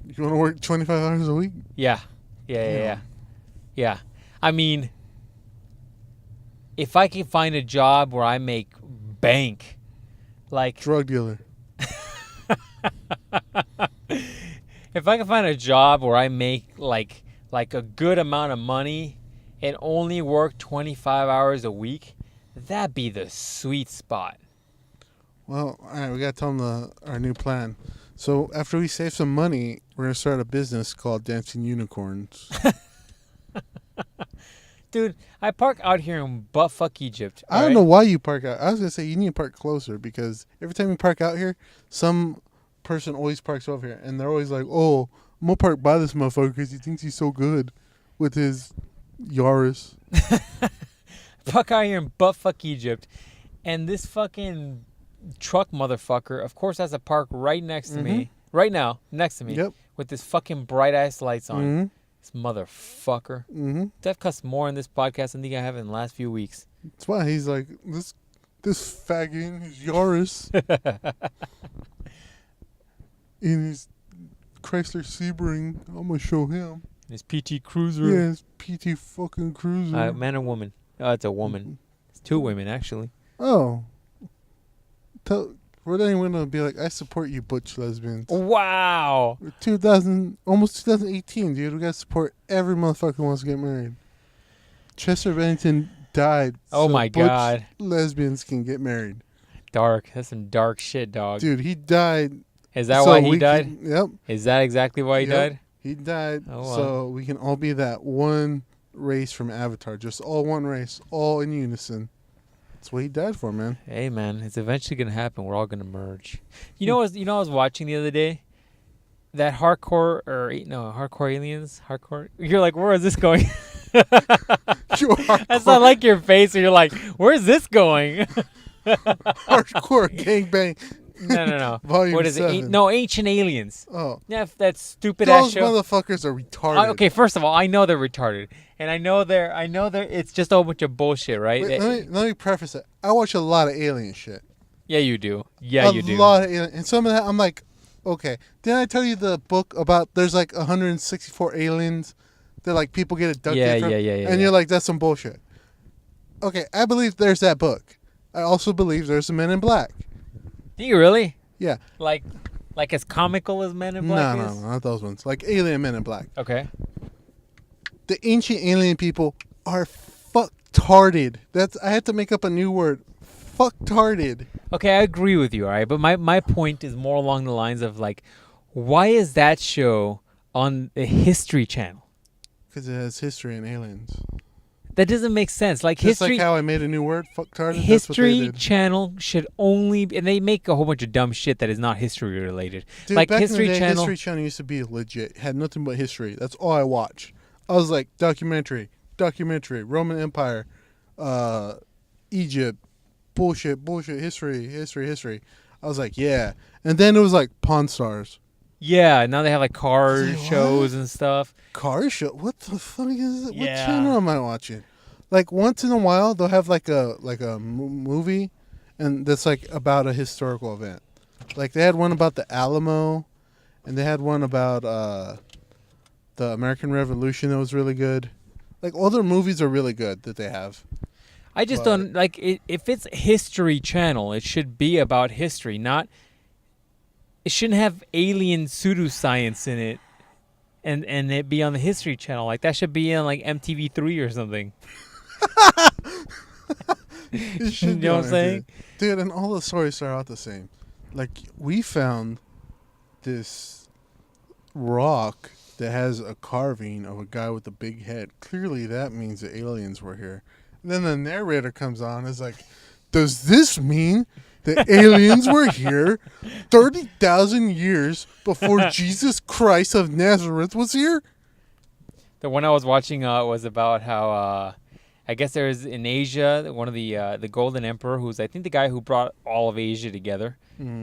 You want to work 25 hours a week? Yeah. I mean, if I can find a job where I make bank, like drug dealer. If I can find a job where I make like a good amount of money and only work 25 hours a week, that'd be the sweet spot. Well, all right, we got to tell them our new plan. So after we save some money, we're going to start a business called Dancing Unicorns. Dude, I park out here in buttfuck Egypt. I don't know why you park out. I was going to say you need to park closer because every time you park out here, some person always parks over here. And they're always like, oh, I'm going to park by this motherfucker because he thinks he's so good with his Yaris. Park out here in buttfuck Egypt. And this fucking truck motherfucker, of course, has a park right next to me. Right now, next to me. Yep. With this fucking bright-ass lights on. Mm-hmm. This motherfucker. Mm-hmm. I've cussed more in this podcast than I think I have in the last few weeks. That's why he's like, this faggot in his Yaris. in his Chrysler Sebring. I'm going to show him. His PT Cruiser. Yeah, his PT fucking Cruiser. Man or woman? Oh, it's a woman. It's 2 women, actually. Oh. We're not even going to be like, I support you, butch lesbians. Wow. Almost 2018, dude. We got to support every motherfucker who wants to get married. Chester Bennington died. Oh so my butch God. lesbians can get married. Dark. That's some dark shit, dog. Dude, he died. Is that so why he we died? Can, yep. Is that exactly why he Yep. died? He died Oh, wow. so we can all be that one race from Avatar. Just all one race, all in unison. That's what he died for, man. Hey, man, it's eventually gonna happen. We're all gonna merge. You know, I was watching the other day. That hardcore aliens. Hardcore. You're like, where is this going? That's not like your face. Or you're like, where's this going? Hardcore gangbang. No. Volume What is 7. it? Ancient Aliens. Oh. Yeah, that stupid ass Those show. motherfuckers are retarded. Okay, first of all, I know they're retarded, and I know they're. It's just a whole bunch of bullshit, right? Wait, let me preface it. I watch a lot of alien shit. Yeah, you do. Yeah, you do. A lot of alien, and some of that I'm like, okay. Didn't I tell you the book about there's like 164 aliens that like people get abducted from? Yeah. And you're like, that's some bullshit. Okay, I believe there's that book. I also believe there's the Men in Black. Do you really? Yeah. Like as comical as Men in Black No, is? not those ones. Like Alien Men in Black. Okay. The ancient alien people are fucktarded. I had to make up a new word. Fucktarded. Okay, I agree with you, all right? But my point is more along the lines of, like, why is that show on the History Channel? Because it has history and aliens. That doesn't make sense. Like, Just history... like how I made a new word, fucktarded. History Channel should only... And they make a whole bunch of dumb shit that is not history related. Dude, like, back History in the day, Channel... History Channel used to be legit. It had nothing but history. That's all I watch. I was like, documentary, Roman Empire, Egypt, bullshit, history. I was like, yeah. And then it was like Pawn Stars. Yeah, now they have, like, car Say shows what? and stuff. Car show? What the fuck is it? Yeah. What channel am I watching? Like, once in a while, they'll have like a movie, and that's like about a historical event. Like, they had one about the Alamo, and they had one about the American Revolution that was really good. Like, all their movies are really good that they have. I just don't... Like, if it's History Channel, it should be about history, not... It shouldn't have alien pseudoscience in it and it be on the History Channel. Like, that should be on, like, MTV3 or something. You know what I'm saying? Dude, and all the stories start out the same. Like, we found this rock that has a carving of a guy with a big head. Clearly, that means the aliens were here. And then the narrator comes on and is like, does this mean the aliens were here 30,000 years before Jesus Christ of Nazareth was here? The one I was watching was about how I guess there's in Asia one of the Golden Emperor, who's I think the guy who brought all of Asia together.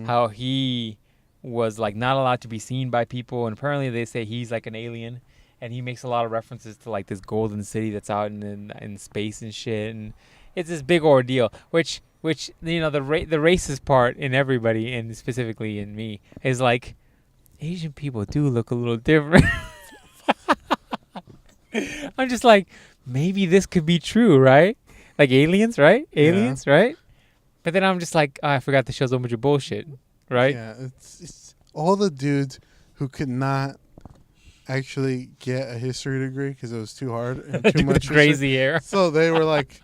How he was like not allowed to be seen by people, and apparently they say he's like an alien, and he makes a lot of references to like this golden city that's out in space and shit, and it's this big ordeal. Which you know the racist part in everybody, and specifically in me, is like Asian people do look a little different. I'm just like, maybe this could be true, right? Like aliens, right? Aliens, right? But then I'm just like, I forgot the show's a bunch of bullshit, right? Yeah, it's all the dudes who could not actually get a history degree because it was too hard and too much crazy hair. So they were like,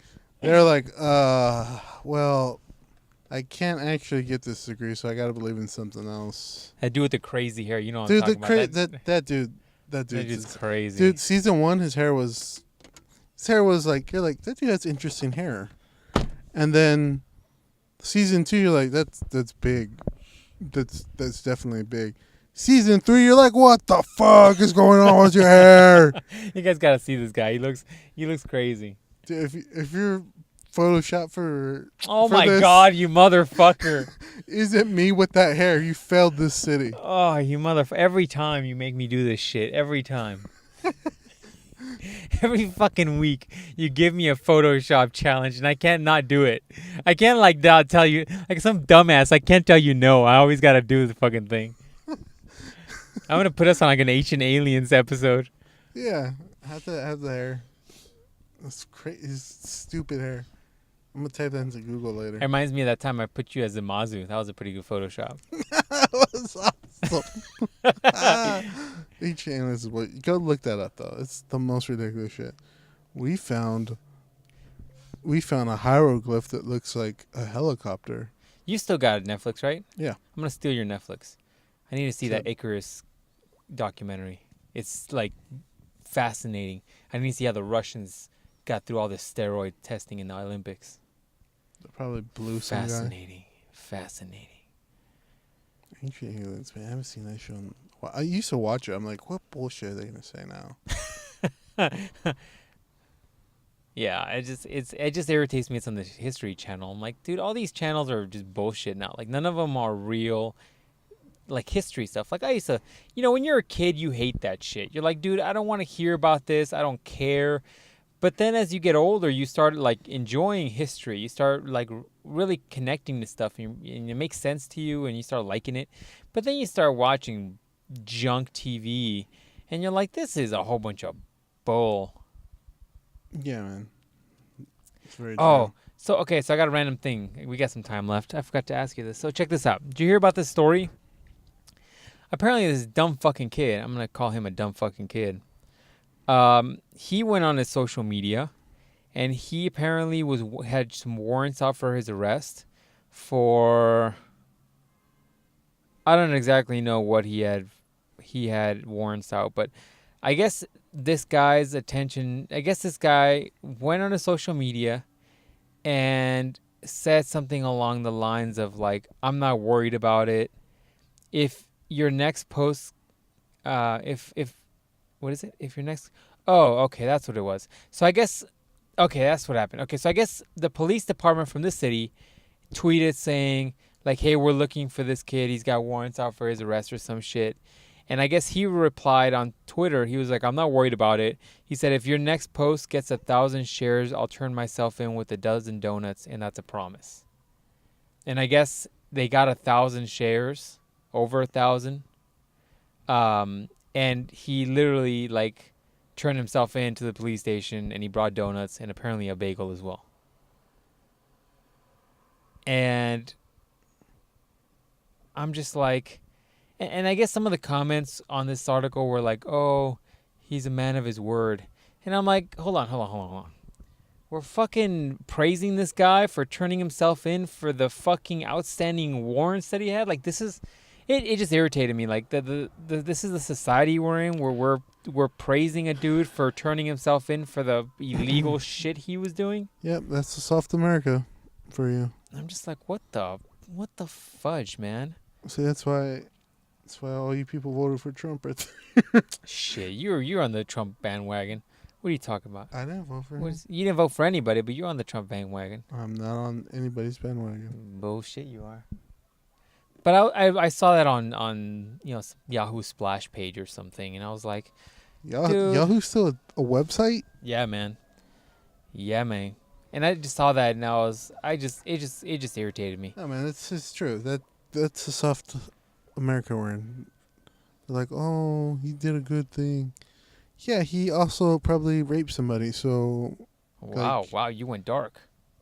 well, I can't actually get this degree, so I got to believe in something else. I do with the crazy hair, you know what Dude, I'm talking about. that dude Dude's crazy. Dude, season 1, his hair was like, you're like, that dude has interesting hair. And then season 2, you're like, that's big. That's definitely big. Season 3, you're like, what the fuck is going on with your hair? You guys gotta see this guy. He looks crazy. Dude, if you're Photoshop for Oh for my this, god, you motherfucker. isn't me with that hair. You failed this city. Oh, you motherfucker. Every time you make me do this shit. Every time. Every fucking week you give me a Photoshop challenge and I can't not do it. I can't like not tell you like some dumbass. I can't tell you no. I always gotta do the fucking thing. I'm gonna put us on like an Ancient Aliens episode. Yeah, have the hair. That's crazy, stupid hair. I'm gonna type that into Google later. It reminds me of that time I put you as Zamazu. That was a pretty good Photoshop. That was awesome. Each analyst is what. Go look that up though. It's the most ridiculous shit. We found a hieroglyph that looks like a helicopter. You still got Netflix, right? Yeah. I'm gonna steal your Netflix. I need to see Sure. that Icarus documentary. It's like fascinating. I need to see how the Russians got through all this steroid testing in the Olympics. They probably blew some guy. Fascinating. Ancient aliens, man. I haven't seen that show. I used to watch it. I'm like, what bullshit are they gonna say now? Yeah, it just irritates me. It's on the History Channel. I'm like, dude, all these channels are just bullshit now. Like, none of them are real, like, history stuff. Like, I used to, when you're a kid, you hate that shit. You're like, dude, I don't want to hear about this. I don't care. But then as you get older, you start, like, enjoying history. You start, like, really connecting to stuff, and it makes sense to you, and you start liking it. But then you start watching junk TV, and you're like, this is a whole bunch of bull. Yeah, man. It's very Oh, true. so I got a random thing. We got some time left. I forgot to ask you this. So check this out. Did you hear about this story? Apparently this dumb fucking kid, I'm going to call him a dumb fucking kid. He went on his social media, and he apparently had some warrants out for his arrest for, I don't exactly know what he had warrants out, but I guess this guy went on his social media and said something along the lines of, like, I'm not worried about it. If your next post, what is it? If your next, oh, okay, that's what it was. So I guess, okay, that's what happened. Okay, so I guess the police department from this city tweeted saying, like, hey, we're looking for this kid. He's got warrants out for his arrest or some shit. And I guess he replied on Twitter. He was like, I'm not worried about it. He said, if your next post gets 1,000 shares, I'll turn myself in with a dozen donuts, and that's a promise. And I guess they got 1,000 shares, over 1,000. And he literally, like, turned himself in to the police station, and he brought donuts and apparently a bagel as well. And I'm just like... And I guess some of the comments on this article were like, oh, he's a man of his word. And I'm like, hold on. We're fucking praising this guy for turning himself in for the fucking outstanding warrants that he had. Like, this is... It just irritated me. Like, this is the society we're in, where we're praising a dude for turning himself in for the illegal shit he was doing. Yep, that's the soft America for you. I'm just like, what the fudge, man? See, that's why all you people voted for Trump right there. Shit, you're on the Trump bandwagon. What are you talking about? I didn't vote for him. You didn't vote for anybody, but you're on the Trump bandwagon. I'm not on anybody's bandwagon. Bullshit, you are. But I saw that on Yahoo Splash page or something, and I was like, Yahoo's still a website? Yeah, man. And I just saw that, and it just irritated me. No, man, it's true. That's the soft America we're in. They're like, oh, he did a good thing. Yeah, he also probably raped somebody, so... Wow, you went dark.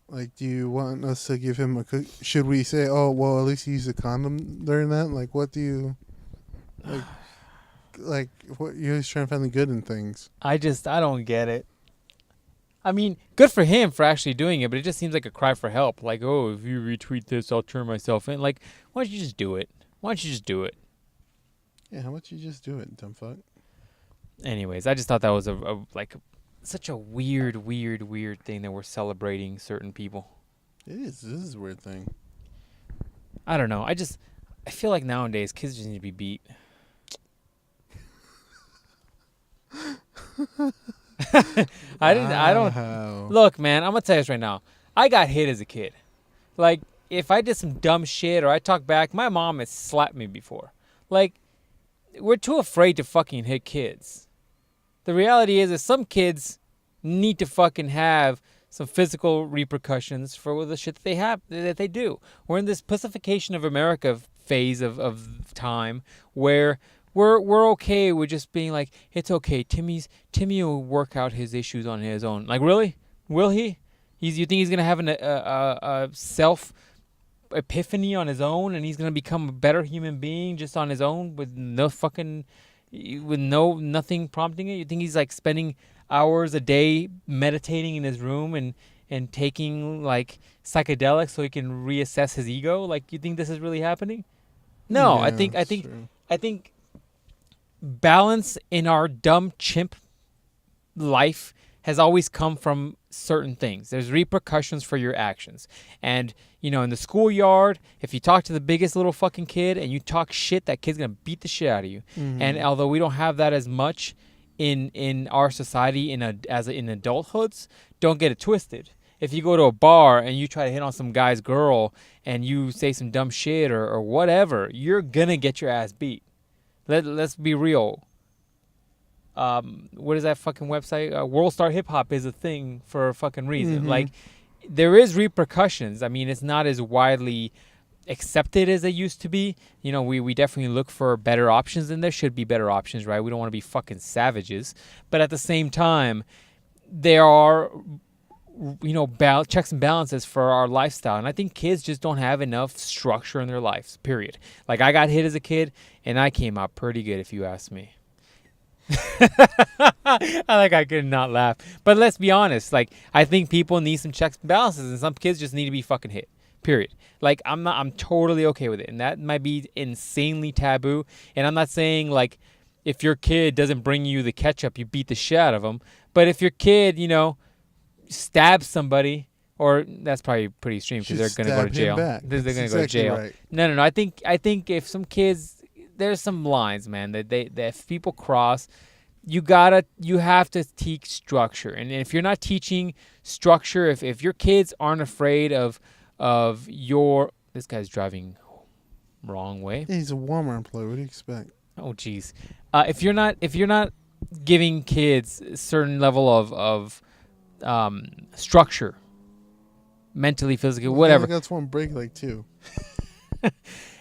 Like, do you want us to give him should we say, oh, well, at least he used a condom during that? Like, what do you... Like, what, you're just trying to find the good in things. I don't get it. I mean, good for him for actually doing it, but it just seems like a cry for help. Like, oh, if you retweet this, I'll turn myself in. Like, why don't you just do it? Yeah, how about you just do it, dumb fuck? Anyways, I just thought that was such a weird thing that we're celebrating certain people. It is. This is a weird thing. I don't know. I feel like nowadays kids just need to be beat. I don't look, man, I'm gonna tell you this right now. I got hit as a kid. Like, if I did some dumb shit or I talk back, my mom has slapped me before. Like, we're too afraid to fucking hit kids. The reality is that some kids need to fucking have some physical repercussions for the shit that they do. We're in this pacification of America phase of time where we're okay with just being like, it's okay. Timmy will work out his issues on his own. Like, really? Will he? You think he's gonna have a self epiphany on his own, and he's gonna become a better human being just on his own with nothing prompting it? You think he's like spending hours a day meditating in his room and taking like psychedelics so he can reassess his ego? Like, you think this is really happening? No, I Yeah, think I that's think true. I think balance in our dumb chimp life has always come from certain things. There's repercussions for your actions. And, in the schoolyard, if you talk to the biggest little fucking kid and you talk shit, that kid's going to beat the shit out of you. And Mm-hmm. although we don't have that as much in our society in adulthoods, don't get it twisted. If you go to a bar and you try to hit on some guy's girl and you say some dumb shit or whatever, you're going to get your ass beat. Let's be real. What is that fucking website? World Star Hip Hop is a thing for a fucking reason. Mm-hmm. Like, there is repercussions. I mean, it's not as widely accepted as it used to be. We definitely look for better options, and there should be better options, right? We don't want to be fucking savages. But at the same time, there are, checks and balances for our lifestyle. And I think kids just don't have enough structure in their lives, period. Like, I got hit as a kid, and I came out pretty good, if you ask me. I could not laugh. But let's be honest. Like, I think people need some checks and balances, and some kids just need to be fucking hit. Period. Like, I'm totally okay with it. And that might be insanely taboo. And I'm not saying, like, if your kid doesn't bring you the ketchup, you beat the shit out of them. But if your kid, stabs somebody, or that's probably pretty extreme because they're going to go to jail. They're going to go to jail. Right. No. I think if some kids, there's some lines, man, that if people cross, you have to teach structure. And if you're not teaching structure, if your kids aren't afraid of this guy's driving wrong way. He's a Walmart employee. What do you expect? Oh, geez. If you're not giving kids a certain level of structure, mentally, physically, whatever. That's one break, like two.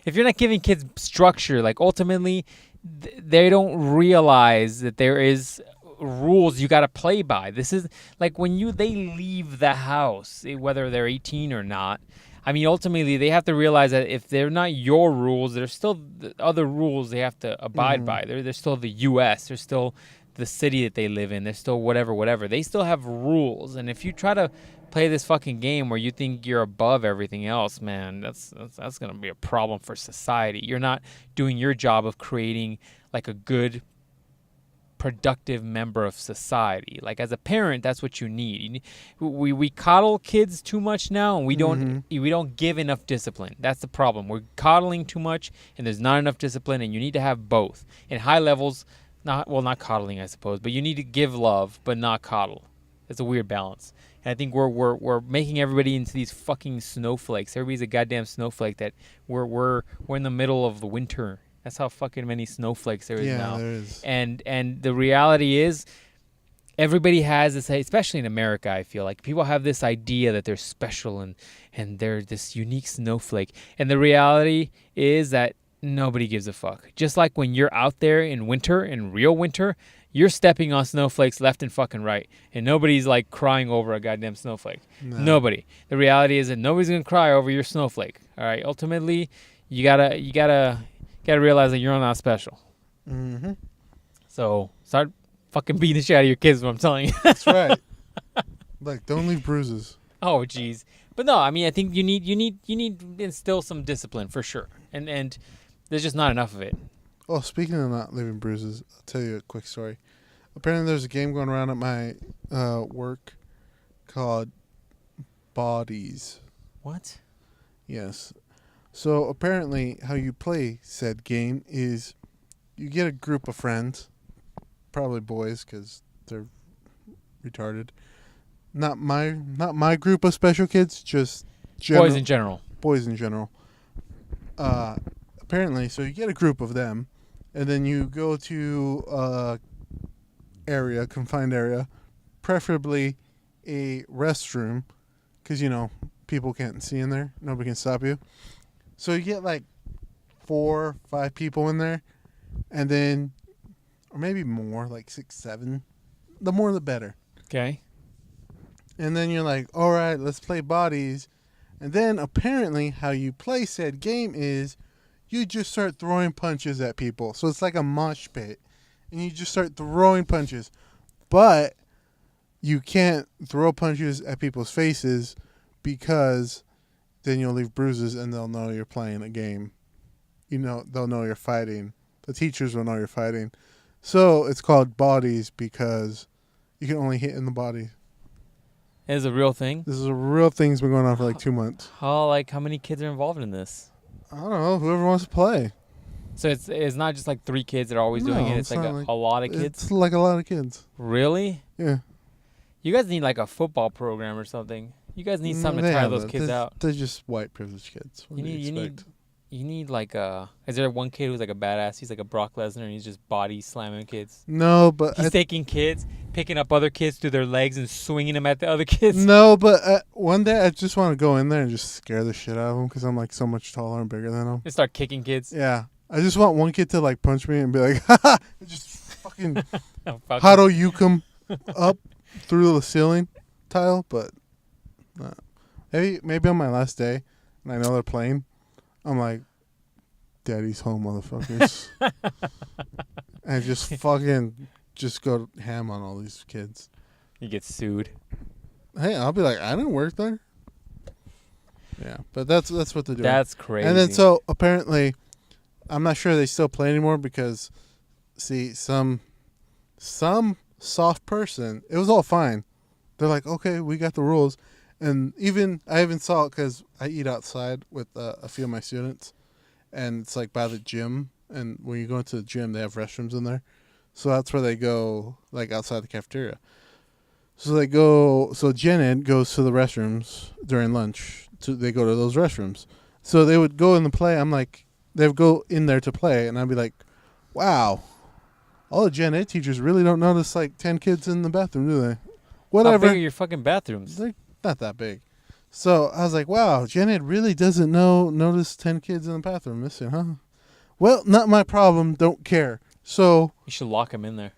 If you're not giving kids structure, like, ultimately, they don't realize that there is rules you got to play by. This is like when they leave the house, whether they're 18 or not. I mean, ultimately, they have to realize that if they're not your rules, there's still the other rules they have to abide by. They're still the U.S. They're still the city that they live in. They're still whatever. They still have rules. And if you try to play this fucking game where you think you're above everything else, man, that's going to be a problem for society. You're not doing your job of creating like a good, productive member of society. Like, as a parent, that's what you need. We coddle kids too much now, and we don't give enough discipline. That's the problem. We're coddling too much, and there's not enough discipline, and you need to have both. In high levels, not coddling, I suppose, but you need to give love but not coddle. It's a weird balance. And I think we're making everybody into these fucking snowflakes. Everybody's a goddamn snowflake. That we're in the middle of the winter. That's how fucking many snowflakes there is now. Yeah, there is. And the reality is, everybody has this, especially in America, I feel like people have this idea that they're special and they're this unique snowflake. And the reality is that nobody gives a fuck. Just like when you're out there in winter, in real winter, you're stepping on snowflakes left and fucking right. And nobody's like crying over a goddamn snowflake. No. Nobody. The reality is that nobody's going to cry over your snowflake. All right. Ultimately, you gotta realize that you're not special. Mm-hmm. So start fucking beating the shit out of your kids, is what I'm telling you. That's right. Like, don't leave bruises. Oh, jeez. But no, I mean, I think you need to instill some discipline for sure. And there's just not enough of it. Oh, speaking of not leaving bruises, I'll tell you a quick story. Apparently, there's a game going around at my work called Bodies. What? Yes. So apparently, how you play said game is you get a group of friends, probably boys because they're retarded. Not my group of special kids, just Boys in general. Boys in general. Apparently, so you get a group of them, and then you go to confined area, preferably a restroom, because people can't see in there. Nobody can stop you. So you get like 4, 5 people in there, and then, or maybe more, like 6, 7. The more the better. Okay. And then you're like, all right, let's play bodies. And then apparently how you play said game is you just start throwing punches at people. So it's like a mosh pit. And you just start throwing punches. But you can't throw punches at people's faces because then you'll leave bruises and they'll know you're playing a game. They'll know you're fighting. The teachers will know you're fighting. So it's called bodies because you can only hit in the body. Is a real thing? This is a real thing. It's been going on for like 2 months. How many kids are involved in this? I don't know. Whoever wants to play. So it's not just like 3 kids that are always doing it. It's like a lot of kids. It's like a lot of kids. Really? Yeah. You guys need like a football program or something. You guys need something to tire those kids out. They're just white privileged kids. You need like a. Is there one kid who's like a badass? He's like a Brock Lesnar and he's just body slamming kids. No, but he's taking kids, picking up other kids through their legs and swinging them at the other kids. No, but one day I just want to go in there and just scare the shit out of them because I'm like so much taller and bigger than them. And start kicking kids. Yeah, I just want one kid to like punch me and be like, "Ha!" Just fucking Hado Yukum up through the ceiling tile. But maybe on my last day, and I know they're playing. I'm like, Daddy's home, motherfuckers. And just fucking just go ham on all these kids. You get sued. Hey, I'll be like, I didn't work there. Yeah, but that's what they're doing. That's crazy. And then so apparently, I'm not sure they still play anymore because, see, some soft person, it was all fine. They're like, okay, we got the rules. And I even saw it because I eat outside with a few of my students, and it's like by the gym. And when you go into the gym, they have restrooms in there, so that's where they go, like outside the cafeteria. So they go. So Gen Ed goes to the restrooms during lunch. They go to those restrooms. So they would go in the play. I'm like, they would go in there to play, and I'd be like, wow, all the Gen Ed teachers really don't notice like 10 kids in the bathroom, do they? Whatever. How big are your fucking bathrooms? They're not that big. So I was like, wow, Gen Ed really doesn't notice 10 kids in the bathroom missing, huh? Well, not my problem. Don't care. So you should lock them in there.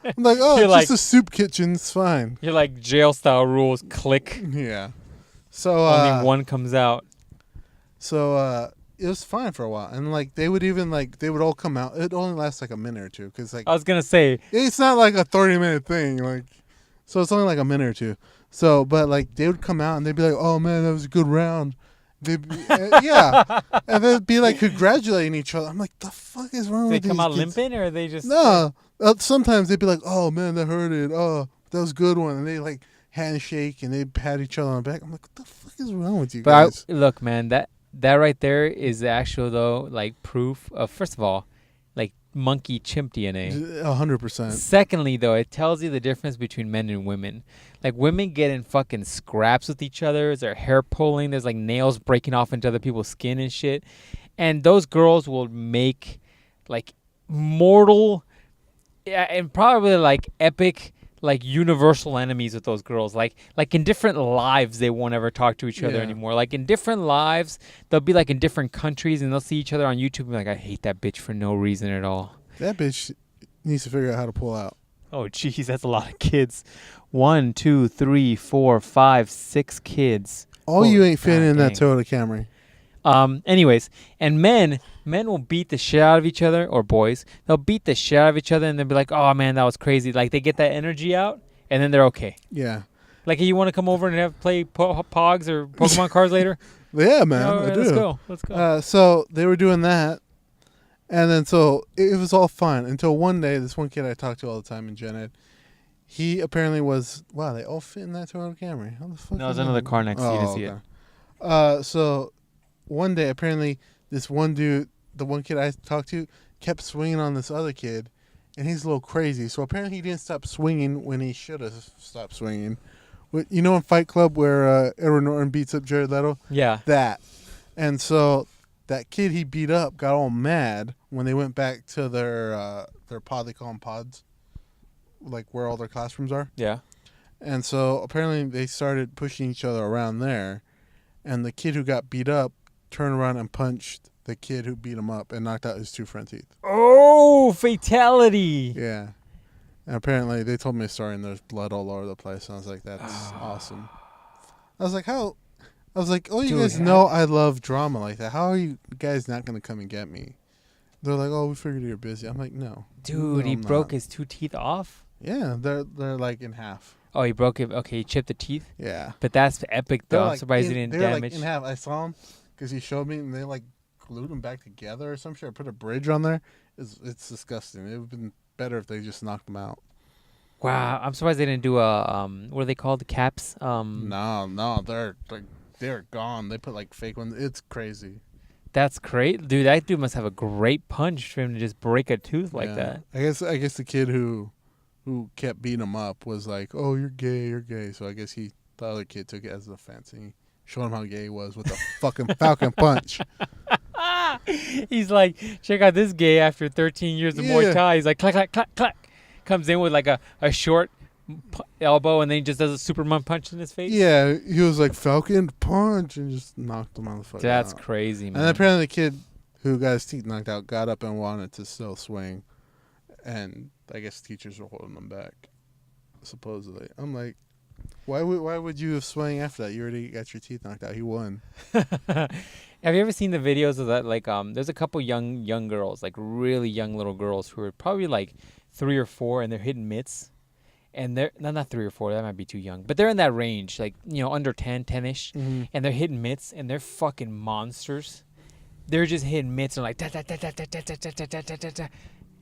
I'm like, oh, it's just a soup kitchen. It's fine. You're like jail style rules. Click. Yeah. So only one comes out. So it was fine for a while, and like they would all come out. It only lasts like a minute or two because like I was gonna say it's not like a 30-minute thing. Like, so it's only like a minute or two. So, but like they would come out and they'd be like, "Oh man, that was a good round." They'd be, yeah, and they'd be like congratulating each other. I'm like, "The fuck is wrong with these kids?" They come out limping, or they just no. Sometimes they'd be like, "Oh man, that hurted. Oh, that was a good one," and they like handshake and they pat each other on the back. I'm like, "What the fuck is wrong with you guys?" Look, man, that right there is the actual though like proof of, first of all, like monkey chimp DNA. 100%. Secondly, though, it tells you the difference between men and women. Like, women get in fucking scraps with each other. Their hair pulling. There's like nails breaking off into other people's skin and shit. And those girls will make like mortal and probably like epic, like universal enemies with those girls. Like in different lives, they won't ever talk to each other anymore. Like in different lives, they'll be like in different countries and they'll see each other on YouTube and be like, I hate that bitch for no reason at all. That bitch needs to figure out how to pull out. Oh, jeez, that's a lot of kids. 1, 2, 3, 4, 5, 6 kids. All you ain't fitting in that Toyota Camry. Anyways, and men will beat the shit out of each other, or boys. They'll beat the shit out of each other, and they'll be like, "Oh man, that was crazy." Like they get that energy out, and then they're okay. Yeah. Like, hey, you want to come over and play Pogs or Pokemon cards later? Yeah, man. I do. Let's go. So they were doing that, and then so it was all fine until one day, this one kid I talked to all the time in Gen Ed, he apparently was, wow, they all fit in that Toyota Camry. How the fuck? No, there's another car next to you to see it. So one day, apparently, this one dude, the one kid I talked to, kept swinging on this other kid, and he's a little crazy. So apparently he didn't stop swinging when he should have stopped swinging. You know in Fight Club where Edward Norton beats up Jared Leto? Yeah. That. And so that kid he beat up got all mad when they went back to their pod, they call them pods, like where all their classrooms are. Yeah. And so apparently they started pushing each other around there, and the kid who got beat up turned around and punched the kid who beat him up and knocked out his 2 front teeth. Oh, fatality. Yeah. And apparently they told me a story and there's blood all over the place. And I was like, that's awesome. I was like, oh, you guys know I love drama like that. How are you guys not going to come and get me? They're like, oh, we figured you were busy. I'm like, no. Dude, he broke his 2 teeth off? Yeah, they're like in half. Oh, he broke it. Okay, he chipped the teeth. Yeah. But that's epic, though. I'm surprised he didn't They're damage. like in half. I saw them because he showed me, and they like glued them back together or some shit. Or put a bridge on there. It's disgusting. It would have been better if they just knocked them out. Wow, I'm surprised they didn't do a what are they called? The caps? No, they're gone. They put like fake ones. It's crazy. That's great, dude. That dude must have a great punch for him to just break a tooth like that. I guess the kid who kept beating him up was like, "Oh, you're gay, you're gay." So I guess the other kid took it as an offense, and he showed him how gay he was with a fucking falcon punch. He's like, check out this gay after 13 years of Muay Thai. He's like, clack, clack, clack, clack. Comes in with like a short elbow, and then he just does a Superman punch in his face. Yeah, he was like, falcon punch, and just knocked him on the fuck. That's out. crazy, man. And apparently the kid who got his teeth knocked out got up and wanted to still swing. And I guess teachers were holding him back, supposedly. I'm like, why would you have swung after that? You already got your teeth knocked out. He won. Have you ever seen the videos of that? Like, there's a couple young girls, like really young little girls who are probably like 3 or 4, and they're hitting mitts. And they're not 3 or 4. That might be too young, but they're in that range, like under 10-ish, and they're hitting mitts, and they're fucking monsters. They're just hitting mitts and like da da da da da da da da da da da da.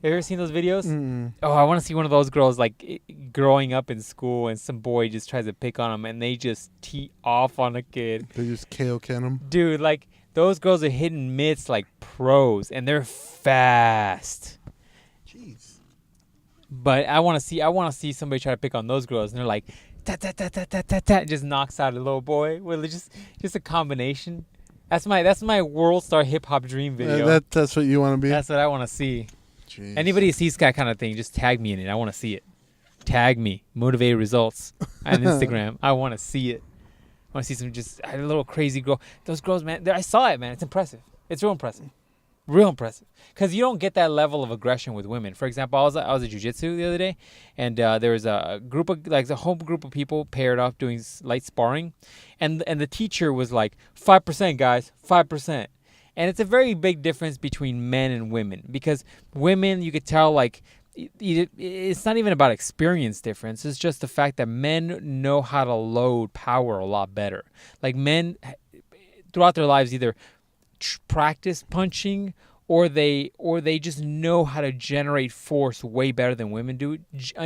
You ever seen those videos? Mm-mm. Oh, I want to see one of those girls like growing up in school, and some boy just tries to pick on them, and they just tee off on a kid. They just KO can him. Dude, like those girls are hitting mitts like pros, and they're fast. Jeez. But I want to see somebody try to pick on those girls, and they're like, ta ta ta ta ta ta ta, just knocks out a little boy. Well, it's just a combination. That's my world star hip hop dream video. That's what you want to be. That's what I want to see. Jeez. Anybody who sees that kind of thing, just tag me in it. I want to see it. Tag me, motivated results on Instagram. I want to see it. I want to see some just a little crazy girl. Those girls, man. I saw it, man. It's impressive. It's real impressive. Real impressive. Because you don't get that level of aggression with women. For example, I was at jiu-jitsu the other day, and there was a group of, like, a whole group of people paired off doing light sparring, and the teacher was like, 5%, guys, 5%. And it's a very big difference between men and women, because women, you could tell, like, it's not even about experience difference. It's just the fact that men know how to load power a lot better. Like, men throughout their lives either practice punching, or they just know how to generate force way better than women do,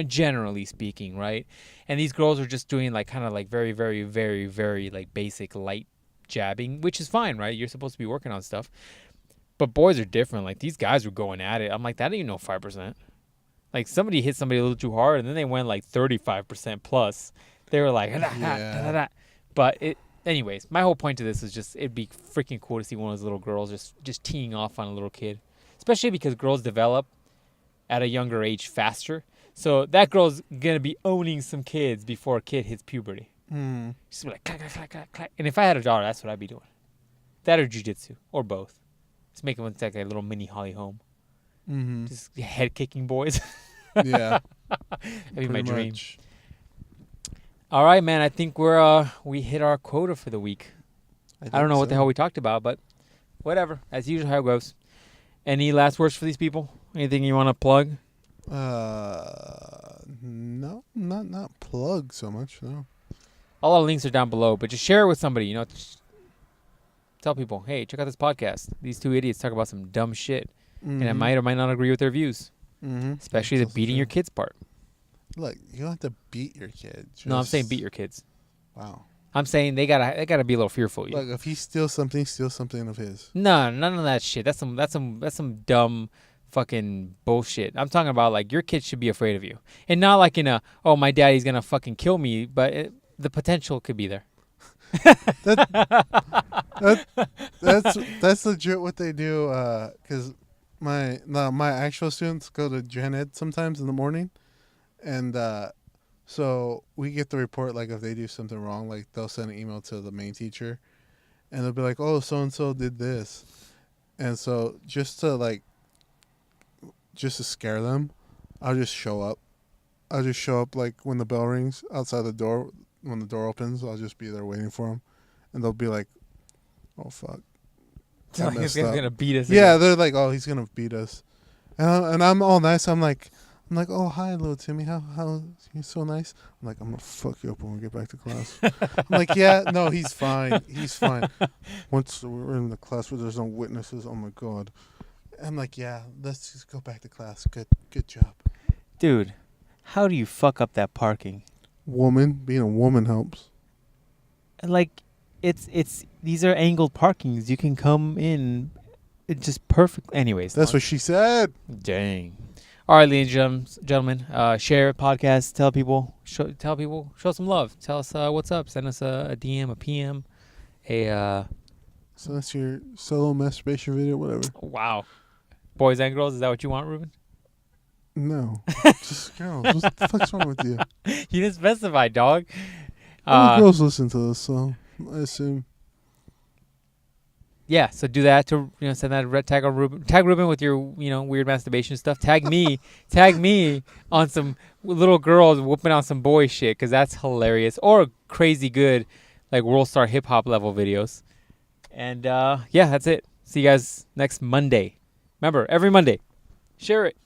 generally speaking, right? And these girls are just doing like kind of like very, very, very, very like basic light jabbing, which is fine, right? You're supposed to be working on stuff. But boys are different. Like, these guys were going at it. I'm like, that ain't no 5%. Like, somebody hit somebody a little too hard, and then they went like 35% plus. They were like, but anyways, my whole point to this is just, it'd be freaking cool to see one of those little girls just teeing off on a little kid, especially because girls develop at a younger age faster. So that girl's gonna be owning some kids before a kid hits puberty. She's like clack, clack, clack, clack, clack. And if I had a daughter, that's what I'd be doing. That or jiu-jitsu, or both. Just make it like a little mini Holly Holm. Just head kicking boys. Yeah, that'd be my dream. All right, man. I think we hit our quota for the week. I don't know what the hell we talked about, but whatever. As usual, how it goes. Any last words for these people? Anything you want to plug? No, not plug so much. No. All our links are down below, but just share it with somebody. Just tell people, hey, check out this podcast. These two idiots talk about some dumb shit, and I might or might not agree with their views, especially the beating your kids part. Look, you don't have to beat your kid. No, I'm saying beat your kids. Wow. I'm saying they gotta be a little fearful. Look, if he steals something of his. No, none of that shit. That's some dumb fucking bullshit. I'm talking about, like, your kid should be afraid of you, and not like in a, oh, my daddy's gonna fucking kill me, but the potential could be there. That's legit what they do. Because my actual students go to gen ed sometimes in the morning. And so we get the report, like, if they do something wrong, like, they'll send an email to the main teacher, and they'll be like, oh, so-and-so did this. And so just to scare them, I'll just show up. Like, when the bell rings outside the door, when the door opens, I'll just be there waiting for them. And they'll be like, oh, fuck. He's going to beat us. Yeah, they're like, oh, he's going to beat us. And I'm all nice. I'm like, I'm like, oh, hi, little Timmy. How you're so nice. I'm like, I'm gonna fuck you up when we get back to class. I'm like, yeah, no, he's fine. He's fine. Once we're in the class where there's no witnesses, oh my god. I'm like, yeah, let's just go back to class. Good job. Dude, how do you fuck up that parking? Being a woman helps. Like, it's these are angled parkings. You can come in, just perfect. Anyways, That's what she said. dang. All right, ladies and gentlemen, share podcast. Tell people, show some love. Tell us what's up. Send us a DM, a PM, a So that's your solo masturbation video, whatever. wow. Boys and girls, is that what you want, Ruben? No, just girls. What the fuck's wrong with you? You didn't specify, dog. All the girls listen to this, so I assume. Yeah, so do that to send that tag on Ruben. Tag Ruben with your weird masturbation stuff. Tag me on some little girls whooping on some boy shit because that's hilarious or crazy good like World Star hip hop level videos. And yeah, that's it. See you guys next Monday. Remember, every Monday, share it.